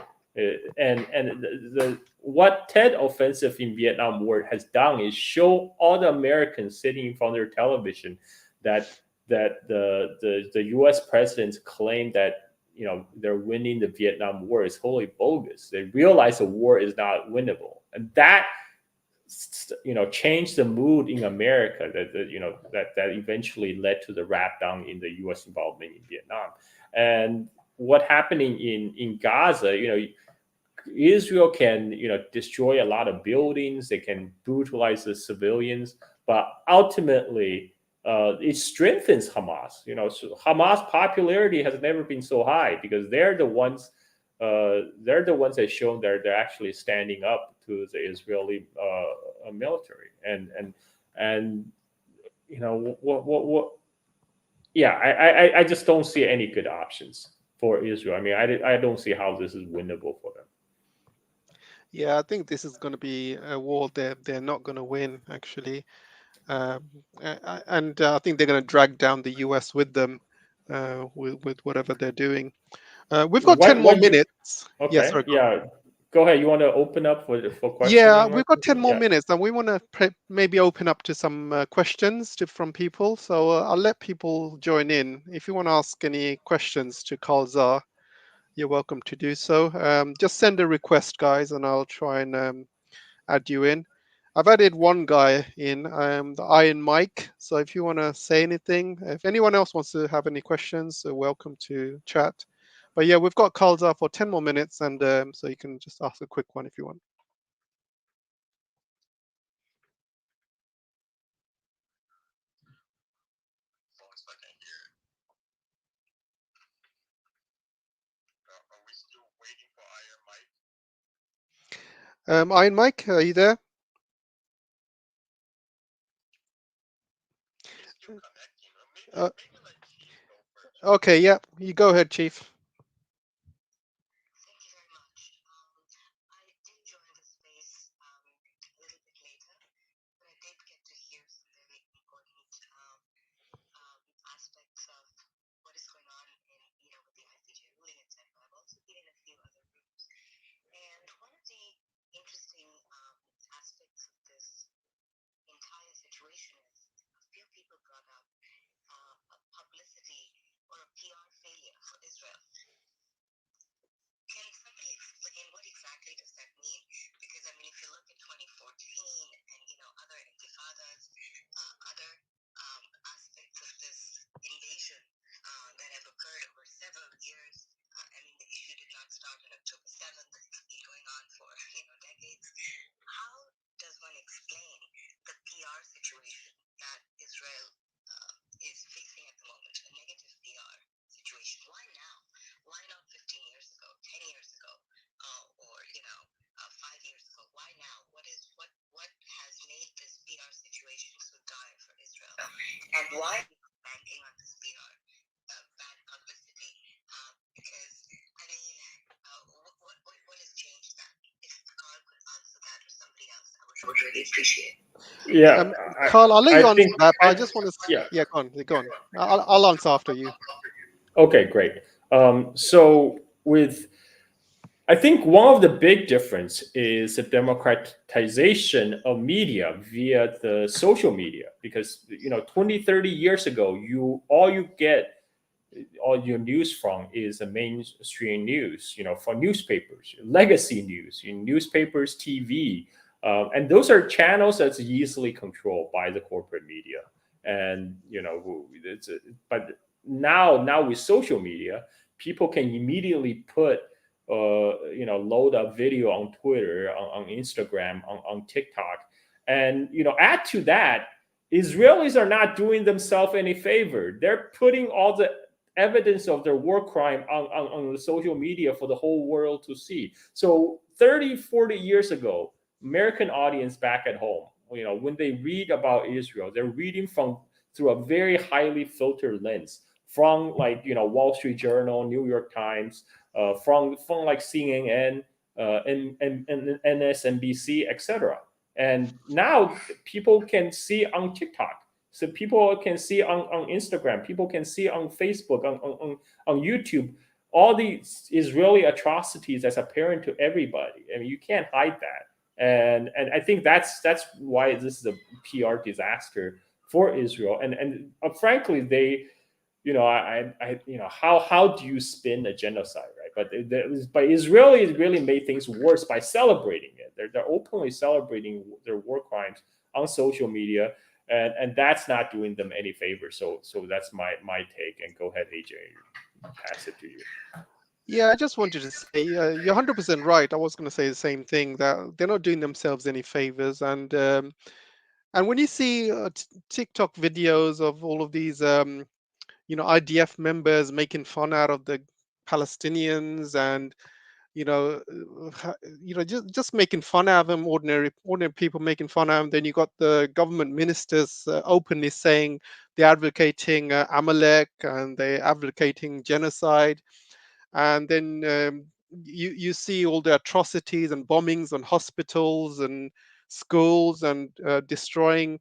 and what Tet Offensive in Vietnam War has done is show all the Americans sitting in front of their television that the U.S. presidents claim that they're winning the Vietnam War is wholly bogus. They realize the war is not winnable, and that changed the mood in America. That eventually led to the wrap down in the U.S. involvement in Vietnam. And what happening in Gaza, Israel can destroy a lot of buildings. They can brutalize the civilians, but ultimately it strengthens Hamas. So Hamas popularity has never been so high because they're the ones they're the ones that shown that they're actually standing up to the Israeli military, and what yeah, I just don't see any good options for Israel. I mean, I don't see how this is winnable for them. Yeah, I think this is going to be a war they're not going to win, actually. And I think they're going to drag down the US with them, with whatever they're doing. We've got 10 more What you minutes. Yes, okay? sorry, go on. Yeah, go ahead. You want to open up for Yeah, questioning, we've got Martin? 10 more Yeah. minutes, and we want to maybe open up to some questions from people. So I'll let people join in. If you want to ask any questions to Kalzar, you're welcome to do so. Just send a request, guys, and I'll try and add you in. I've added one guy in, the Iron Mike. So if you want to say anything, if anyone else wants to have any questions, welcome to chat. But yeah, we've got Kalzar for 10 more minutes, and so you can just ask a quick one if you want. Iron Mike, are you there? Uh, okay, yeah, you go ahead, Chief. Yeah, Carl, I'll let I you answer think that, but I just want to. yeah. Yeah, go on. I'll answer after you. Okay, great. So with I think one of the big difference is the democratization of media via the social media because 20, 30 years ago you get all your news from is the mainstream news, for newspapers, legacy news, newspapers, TV, and those are channels that's easily controlled by the corporate media. And but now with social media, people can immediately put load up video on Twitter, on Instagram, on TikTok, and add to that, Israelis are not doing themselves any favor. They're putting all the evidence of their war crime on the social media for the whole world to see. So 30, 40 years ago, American audience back at home, when they read about Israel, they're reading from through a very highly filtered lens from Wall Street Journal, New York Times, from like CNN, and MSNBC, etc. And now people can see on TikTok. So people can see on Instagram, people can see on Facebook, on YouTube, all these Israeli atrocities that's apparent to everybody. I mean, you can't hide that. And I think that's why this is a PR disaster for Israel. And frankly, they how do you spin a genocide, right? But Israelis really made things worse by celebrating it. They're openly celebrating their war crimes on social media, and that's not doing them any favor. So that's my take. And go ahead, AJ, pass it to you. Yeah, I just wanted to say you're 100% right. I was going to say the same thing, that they're not doing themselves any favors. And when you see TikTok videos of all of these, IDF members making fun out of the Palestinians, and just making fun of them, ordinary people making fun of them. Then you got the government ministers openly saying they're advocating Amalek and they're advocating genocide. And then you see all the atrocities and bombings on hospitals and schools, and destroying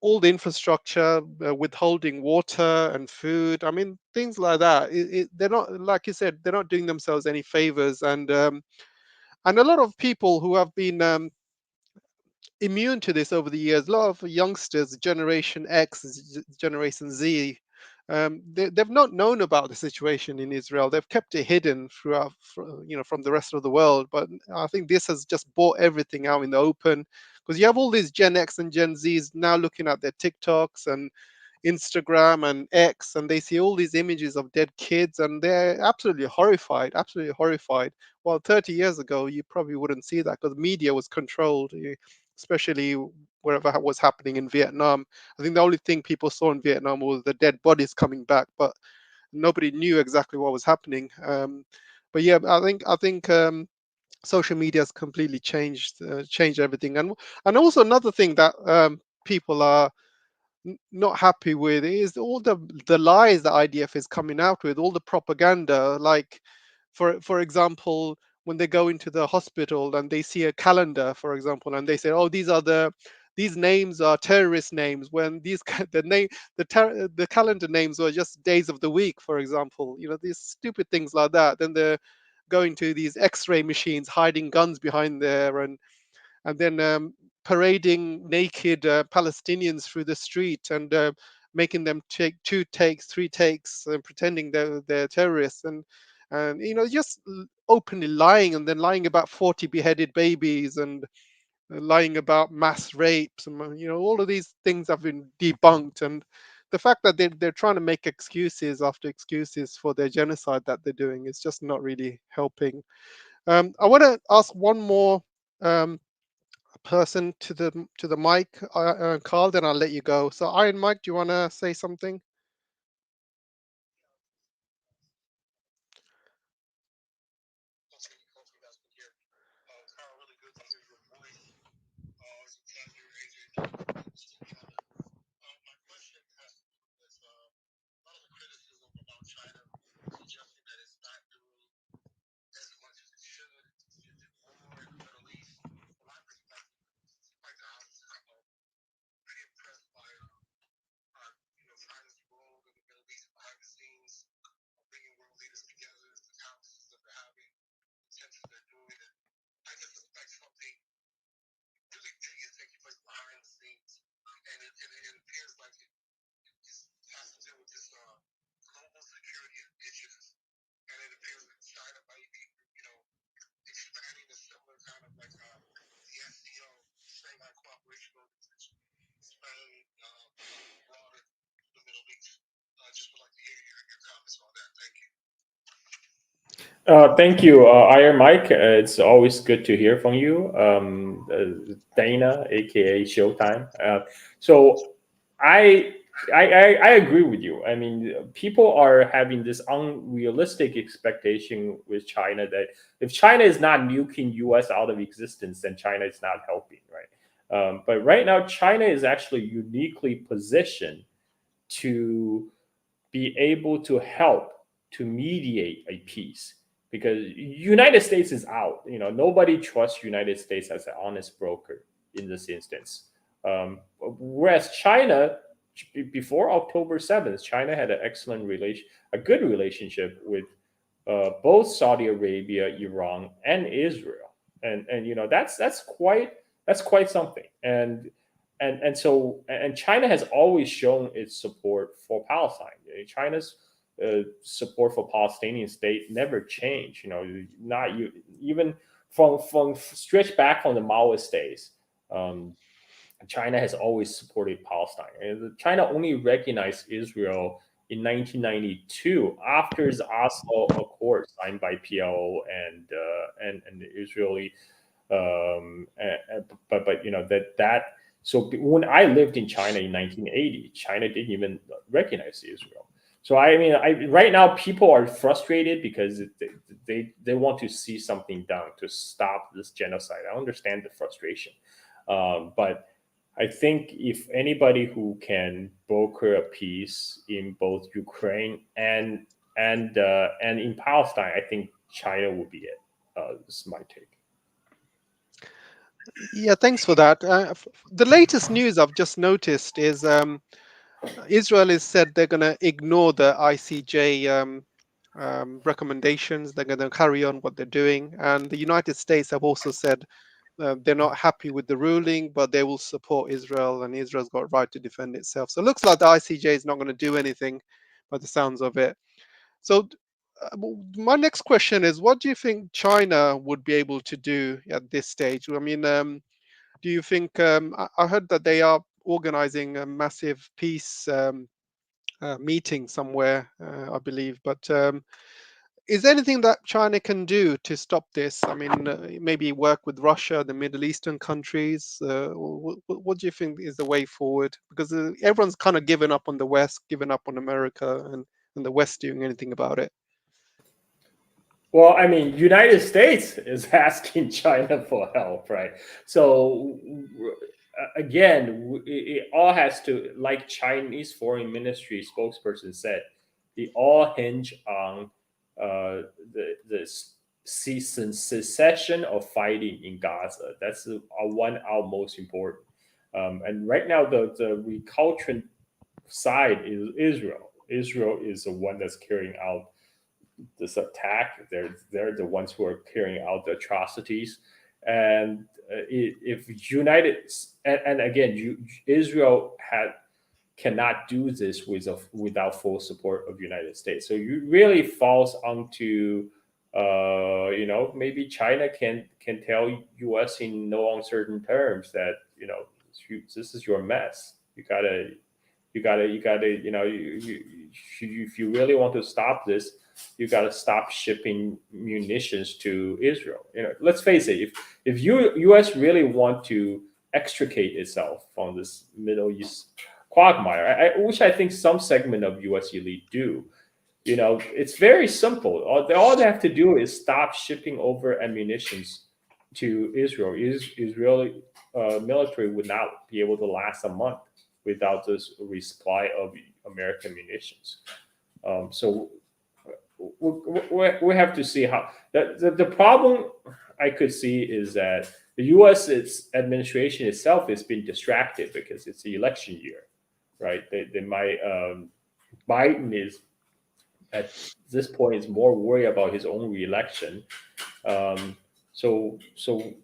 all the infrastructure, withholding water and food. I mean, things like that. They're not, like you said, they're not doing themselves any favors. And a lot of people who have been immune to this over the years, a lot of youngsters, Generation X, Generation Z, they've not known about the situation in Israel. They've kept it hidden throughout, from the rest of the world. But I think this has just brought everything out in the open, because you have all these Gen X and Gen Zs now looking at their TikToks and Instagram and X, and they see all these images of dead kids, and they're absolutely horrified, absolutely horrified. Well, 30 years ago, you probably wouldn't see that because media was controlled, especially wherever was happening in Vietnam. I think the only thing people saw in Vietnam was the dead bodies coming back, but nobody knew exactly what was happening. But yeah, I think social media has completely changed everything. And also another thing that people are not happy with is all the lies that IDF is coming out with, all the propaganda. Like, for example, when they go into the hospital and they see a calendar, for example, and they say, "Oh, these names are terrorist names," when the calendar names were just days of the week, for example. These stupid things like that. Then they're going to these X-ray machines, hiding guns behind there, and then parading naked Palestinians through the street, and making them take 2 takes, 3 takes, and pretending they're terrorists, and just openly lying, and then lying about 40 beheaded babies, and lying about mass rapes, and all of these things have been debunked. And the fact that they're trying to make excuses after excuses for their genocide that they're doing is just not really helping. I want to ask one more um, person to the mic, Carl. Then I'll let you go. So, Iron Mike, do you want to say something? Thank you, Iron Mike. It's always good to hear from you, Dana, aka Showtime. So I, I agree with you. I mean, people are having this unrealistic expectation with China that if China is not nuking U.S. out of existence, then China is not helping, right? But right now, China is actually uniquely positioned to be able to help to mediate a peace, because United States is out. Nobody trusts United States as an honest broker in this instance. Whereas China, before October 7th, China had a good relationship with both Saudi Arabia, Iran, and Israel, and that's quite something. And China has always shown its support for Palestine. China's support for Palestinian state never changed. Not you even from stretch back from the Maoist days. Um, China has always supported Palestine, and China only recognized Israel in 1992 after the Oslo Accord signed by PLO and the Israeli. But that so when I lived in China in 1980, China didn't even recognize Israel. So I mean, right now people are frustrated because they want to see something done to stop this genocide. I understand the frustration, but I think if anybody who can broker a peace in both Ukraine and in Palestine, I think China would be it. This is my take. Yeah, thanks for that. The latest news I've just noticed is Israel has said they're going to ignore the ICJ recommendations. They're going to carry on what they're doing. And the United States have also said they're not happy with the ruling, but they will support Israel, and Israel's got a right to defend itself. So it looks like the ICJ is not going to do anything by the sounds of it. So my next question is, what do you think China would be able to do at this stage? I mean, do you think, I heard that they are organizing a massive peace meeting somewhere, I believe, but is there anything that China can do to stop this? I mean, maybe work with Russia, the Middle Eastern countries. What do you think is the way forward? Because everyone's kind of given up on the West, given up on America, and the West doing anything about it. Well, I mean, United States is asking China for help, right? So again, it all has to, like Chinese Foreign Ministry spokesperson said, it all hinge on the cessation of fighting in Gaza. That's our most important. And right now, the recalcitrant side is Israel. Israel is the one that's carrying out this attack. They're the ones who are carrying out the atrocities. And if and again, Israel cannot do this without full support of United States. So you really falls onto maybe China can tell U.S. in no uncertain terms that this is your mess. You gotta if you really want to stop this, you got to stop shipping munitions to Israel. Let's face it. If U.S. really want to extricate itself from this Middle East quagmire, which I think some segment of U.S. elite do, it's very simple. All they have to do is stop shipping over ammunitions to Israel. Israeli military would not be able to last a month without this resupply of American munitions. So we have to see how the problem I could see is that the U.S. administration itself has been distracted because it's the election year, right? They might Biden is at this point is more worried about his own reelection. So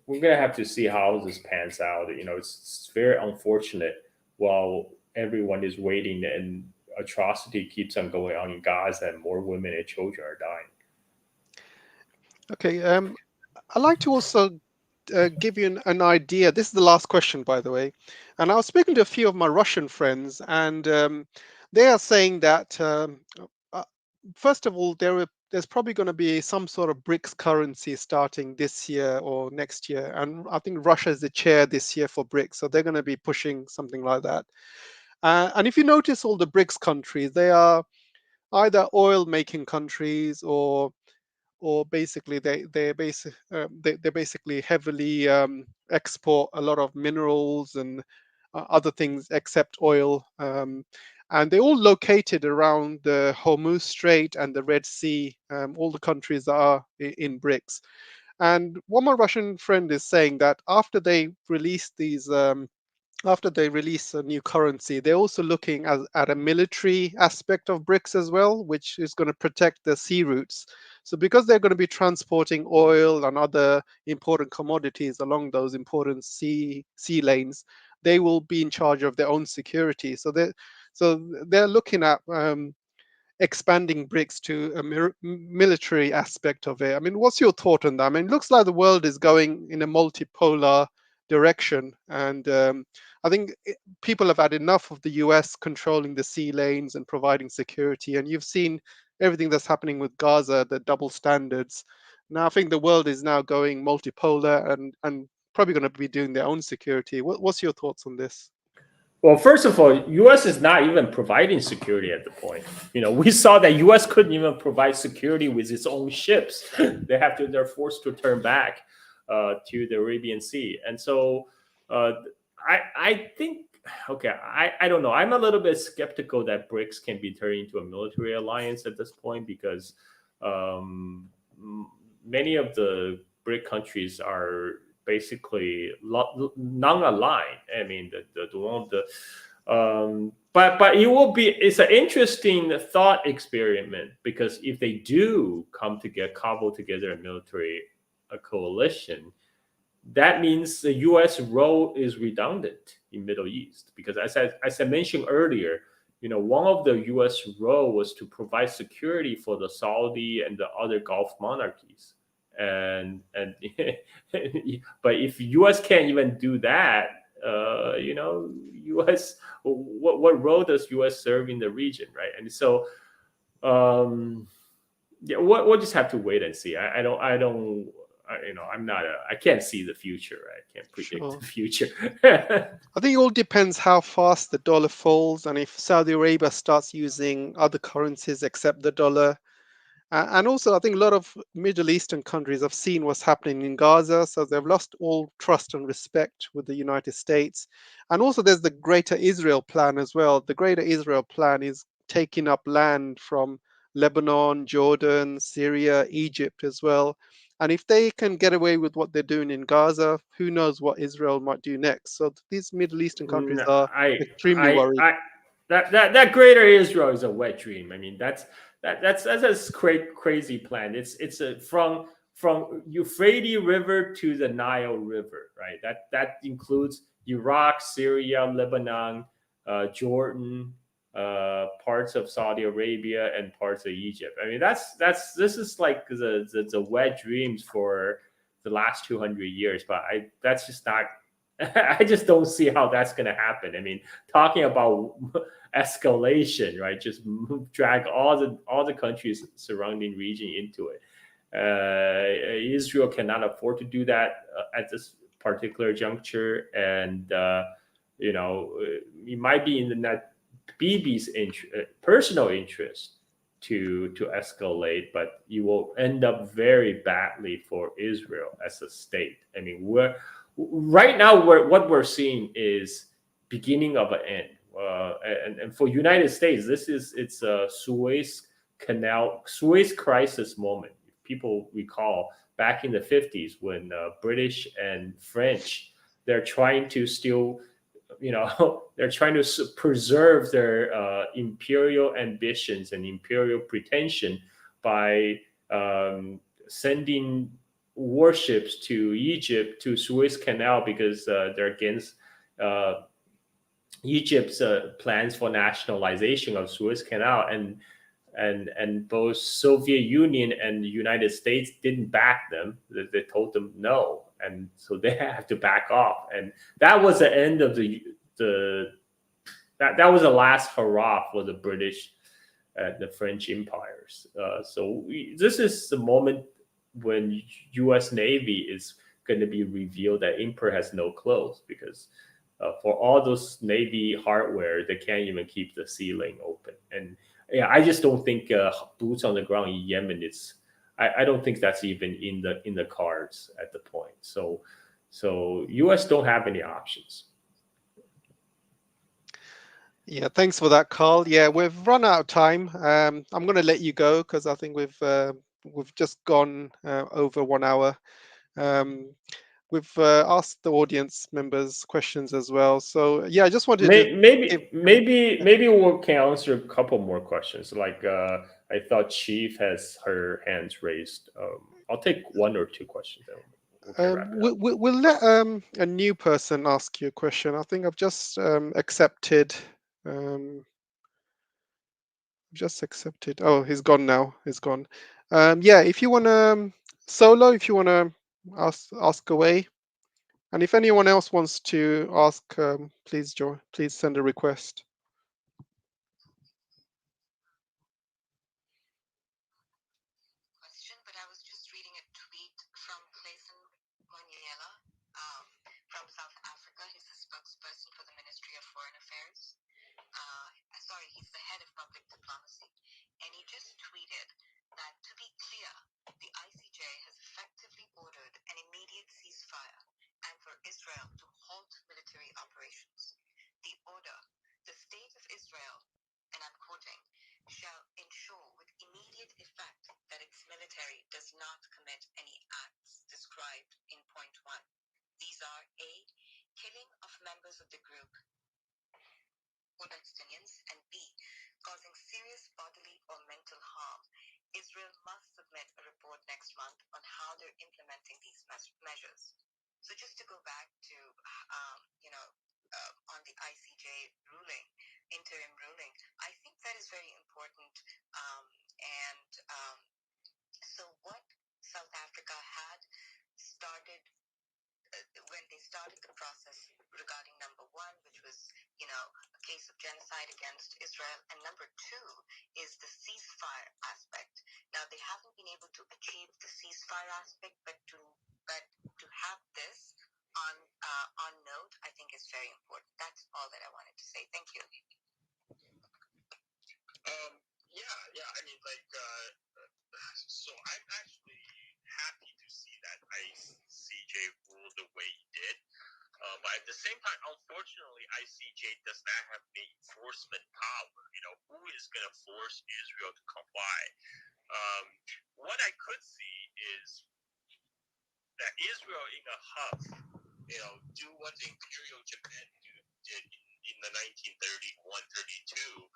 we're gonna have to see how this pans out. It's very unfortunate while everyone is waiting and atrocity keeps on going on in Gaza and more women and children are dying. Okay. I'd like to also give you an idea. This is the last question, by the way. And I was speaking to a few of my Russian friends, and they are saying that, uh, first of all, there's probably going to be some sort of BRICS currency starting this year or next year. And I think Russia is the chair this year for BRICS. So they're going to be pushing something like that. And if you notice, all the BRICS countries, they are either oil making countries, or basically they basically heavily export a lot of minerals and other things except oil, and they're all located around the Hormuz Strait and the Red Sea. All the countries that are in BRICS. And one my Russian friend is saying that after they release a new currency, they're also looking at a military aspect of BRICS as well, which is going to protect the sea routes. So because they're going to be transporting oil and other important commodities along those important sea lanes, they will be in charge of their own security. So they're looking at expanding BRICS to a military aspect of it. I mean, what's your thought on that? I mean, it looks like the world is going in a multipolar direction, and I think people have had enough of the US controlling the sea lanes and providing security. And you've seen everything that's happening with Gaza, the double standards. Now, I think the world is now going multipolar and probably going to be doing their own security. What's your thoughts on this? Well, first of all, U.S. is not even providing security at the point. We saw that U.S. couldn't even provide security with its own ships. They're forced to turn back to the Arabian Sea, and so uh, I think okay, I don't know. I'm a little bit skeptical that BRICS can be turned into a military alliance at this point because um, many of the BRIC countries are basically non-aligned. I mean, the one of the but it's an interesting thought experiment because if they do come to get cobble together a coalition, that means the U.S. role is redundant in Middle East because as I mentioned earlier, one of the U.S. role was to provide security for the Saudi and the other Gulf monarchies, and but if U.S. can't even do that, U.S. What role does U.S. serve in the region, right? And so, yeah, we'll just have to wait and see. I don't. I'm not I can't see the future. I can't predict Sure. the future. I think it all depends how fast the dollar falls and if Saudi Arabia starts using other currencies except the dollar. And also, I think a lot of Middle Eastern countries have seen what's happening in Gaza, so they've lost all trust and respect with the United States. And also, there's the Greater Israel Plan as well. The Greater Israel Plan is taking up land from Lebanon, Jordan, Syria, Egypt as well. And if they can get away with what they're doing in Gaza, who knows what Israel might do next? So these Middle Eastern countries No, are extremely worried. I that greater Israel is a wet dream. I mean, that's a crazy plan. It's from Euphrates River to the Nile River, right? That includes Iraq, Syria, Lebanon, Jordan, parts of Saudi Arabia, and parts of Egypt. I mean, this is like the wet dreams for the last 200 years. But that's just not. I just don't see how that's going to happen. I mean, talking about escalation, right? Just drag all the countries surrounding region into it. Israel cannot afford to do that at this particular juncture, and it might be in the net BB's personal interest to escalate, but you will end up very badly for Israel as a state. I mean, right now what we're seeing is beginning of an end. And for United States, it's a Suez crisis moment. If people recall back in the 50s when British and French, they're trying to still, they're trying to preserve their imperial ambitions and imperial pretension by sending warships to Egypt to Suez Canal because they're against uh, Egypt's plans for nationalization of Suez Canal, and both Soviet Union and the United States didn't back them. They told them no, and so they have to back off. And that was the end of the that was the last hurrah for the British, the French empires. This is the moment when U.S. Navy is going to be revealed that Emperor has no clothes because for all those Navy hardware, they can't even keep the sea lane open. And yeah, I just don't think boots on the ground in Yemen is. I don't think that's even in the cards at the point. So U.S. don't have any options. Yeah, thanks for that, Carl. Yeah, we've run out of time. I'm going to let you go because I think we've just gone over 1 hour. Um, we've asked the audience members questions as well. So yeah, I just wanted to give. Maybe we can answer a couple more questions. Like I thought Chief has her hands raised. I'll take one or two questions. Then we can wrap it up. We'll let a new person ask you a question. I think I've just accepted. Um, just accepted. Oh, he's gone now. He's gone. Yeah, if you want to solo, if you want to ask away, and if anyone else wants to ask, please join. Please send a request. From South Africa. He's the spokesperson for the Ministry of Foreign Affairs. measures. So just to go back to, on the ICJ ruling, interim ruling, I think that is very important. And so what South Africa had started when they started the process regarding number one, which was, a case of genocide against Israel, and number two is the ceasefire aspect. Now, they haven't been able to achieve the ceasefire aspect, but to have this on note, I think is very important. That's all that I wanted to say. Thank you. Yeah. I mean, so I'm actually happy to see that ICJ ruled the way it did. But at the same time, unfortunately, ICJ does not have the enforcement power. Who is going to force Israel to comply? What I could see is that Israel, in a huff, do what the Imperial Japan did in the 1931-32.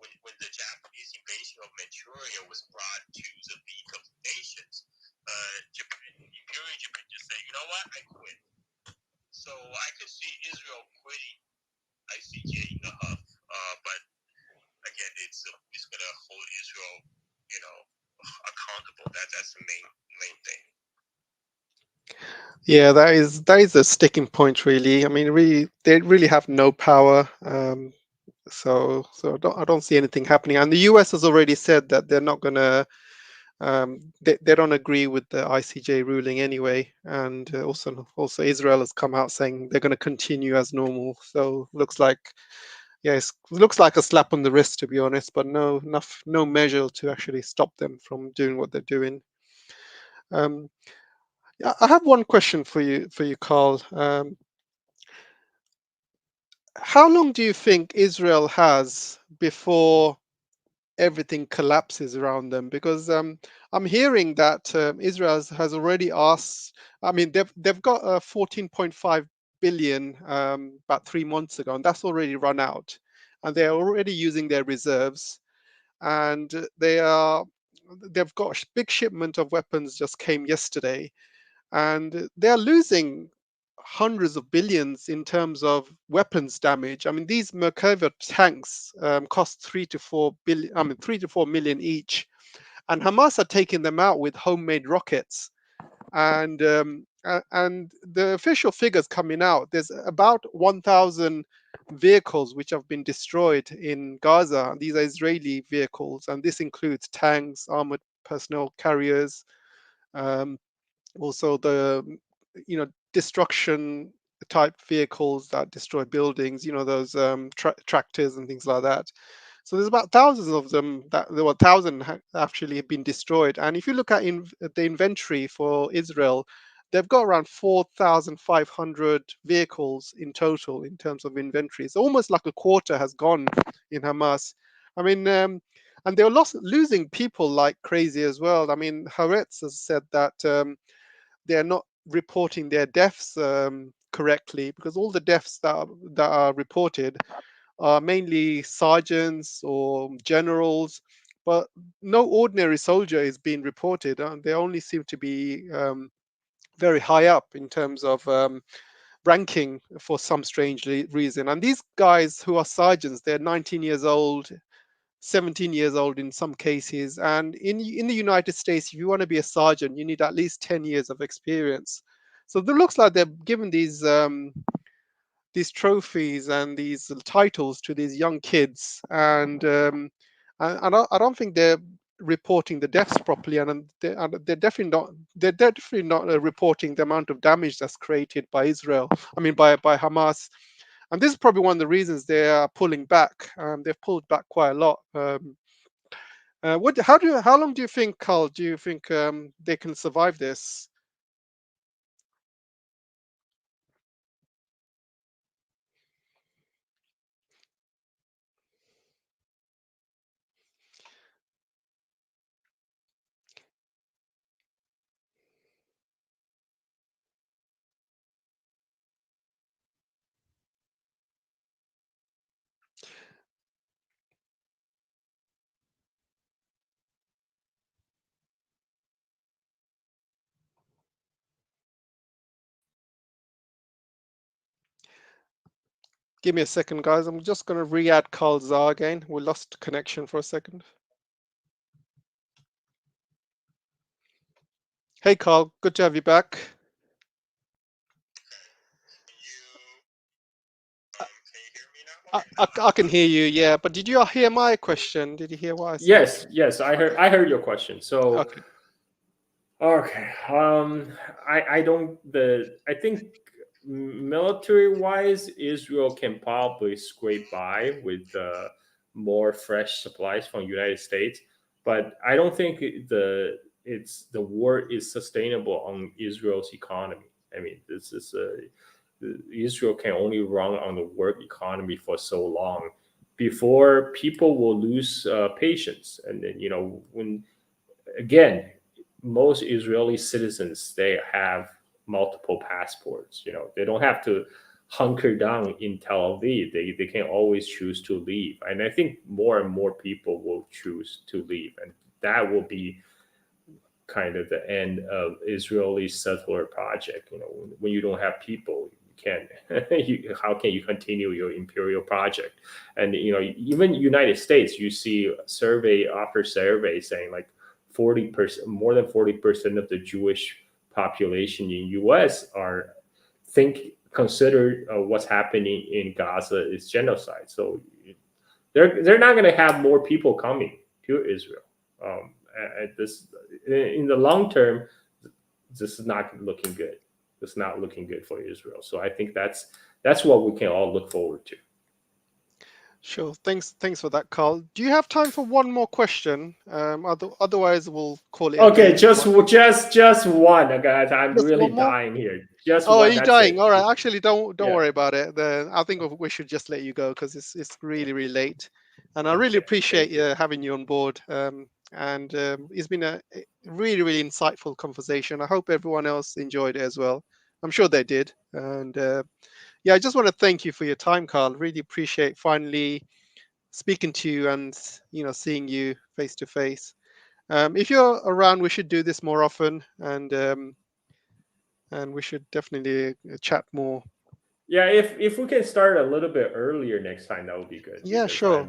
When the Japanese invasion of Manchuria was brought to the League of Nations, Imperial Japan just said, you know what, I quit. So I could see Israel quitting ICJ in a huff, but again, it's going to hold Israel, accountable. That's the main thing. Yeah, that is a sticking point, really. I mean, really, they really have no power. So I don't see anything happening. And the US has already said that they're not going to. They don't agree with the ICJ ruling anyway, and also Israel has come out saying they're going to continue as normal. So looks like, yeah, it looks like a slap on the wrist, to be honest, but no measure to actually stop them from doing what they're doing. Yeah, I have one question for you, Carl. How long do you think Israel has before everything collapses around them? Because I'm hearing that Israel has already asked. I mean, they've got 14.5 billion about 3 months ago, and that's already run out, and they're already using their reserves, and they've got a big shipment of weapons just came yesterday, and they're losing hundreds of billions in terms of weapons damage. I mean, these Merkava tanks cost 3 to 4 billion. I mean, 3 to 4 million each, and Hamas are taking them out with homemade rockets. And the official figures coming out, there's about 1,000 vehicles which have been destroyed in Gaza. These are Israeli vehicles, and this includes tanks, armored personnel carriers, um, also the destruction type vehicles that destroy buildings, those tractors and things like that. So there's about thousands of them, that there were thousand actually have been destroyed. And if you look at the inventory for Israel, they've got around 4,500 vehicles in total in terms of inventory. It's almost like a quarter has gone in Hamas. I mean, and they're losing people like crazy as well. I mean, Haaretz has said that they're not reporting their deaths correctly, because all the deaths that are reported are mainly sergeants or generals, but no ordinary soldier is being reported. They only seem to be very high up in terms of ranking for some strange reason. And these guys who are sergeants, they're 19 years old, 17 years old in some cases. And in the United States, if you want to be a sergeant, you need at least 10 years of experience. So it looks like they're given these trophies and these titles to these young kids, and I don't think they're reporting the deaths properly, and they're definitely not reporting the amount of damage that's created by Israel. I mean, by Hamas. And this is probably one of the reasons they are pulling back. They've pulled back quite a lot. How long do you think, Carl? Do you think they can survive this? Give me a second, guys. I'm just going to re-add Carl Zar again. We lost connection for a second. Hey, Carl. Good to have you back. Can you hear me now? I can hear you, yeah. But did you hear my question? Did you hear what I said? Yes, I heard your question. So Okay. okay, I think military wise, Israel can probably scrape by with more fresh supplies from United States, but I don't think the war is sustainable on Israel's economy. I mean, this is Israel can only run on the work economy for so long before people will lose patience, and then when again most Israeli citizens, they have multiple passports. They don't have to hunker down in Tel Aviv. They can always choose to leave. And I think more and more people will choose to leave. And that will be kind of the end of Israeli settler project. When you don't have people, you can't, how can you continue your imperial project? And, even United States, you see survey after survey saying like 40%, more than 40% of the Jewish population in U.S. consider what's happening in Gaza is genocide. So they're not going to have more people coming to Israel. At this, in the long term, this is not looking good. It's not looking good for Israel. So I think that's what we can all look forward to. Sure. Thanks for that, Carl. Do you have time for one more question? Otherwise, we'll call it a Okay, day. just one, guys. I'm Just really one more. dying here. Just Oh, are one. you That's dying? it. All right. Actually, don't Yeah. worry about it. Then I think we should just let you go because it's really late, and I really Okay, appreciate thank you. having you on board. And it's been a really insightful conversation. I hope everyone else enjoyed it as well. I'm sure they did. And yeah, I just want to thank you for your time, Carl. Really appreciate finally speaking to you and seeing you face to face. If you're around, we should do this more often, and we should definitely chat more. Yeah, if we can start a little bit earlier next time, that would be good Yeah, because sure.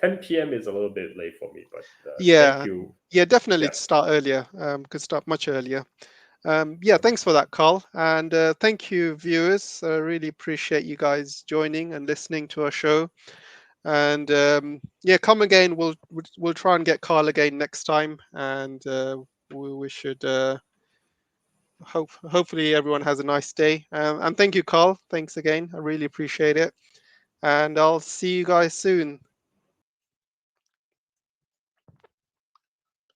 10 p.m. is a little bit late for me. But thank Yeah, you. yeah, definitely Yeah. start earlier. Could start much earlier. Yeah, thanks for that, Carl, and thank you, viewers. I really appreciate you guys joining and listening to our show. And yeah, come again. We'll try and get Carl again next time, and we should hopefully everyone has a nice day. And thank you, Carl. Thanks again. I really appreciate it. And I'll see you guys soon.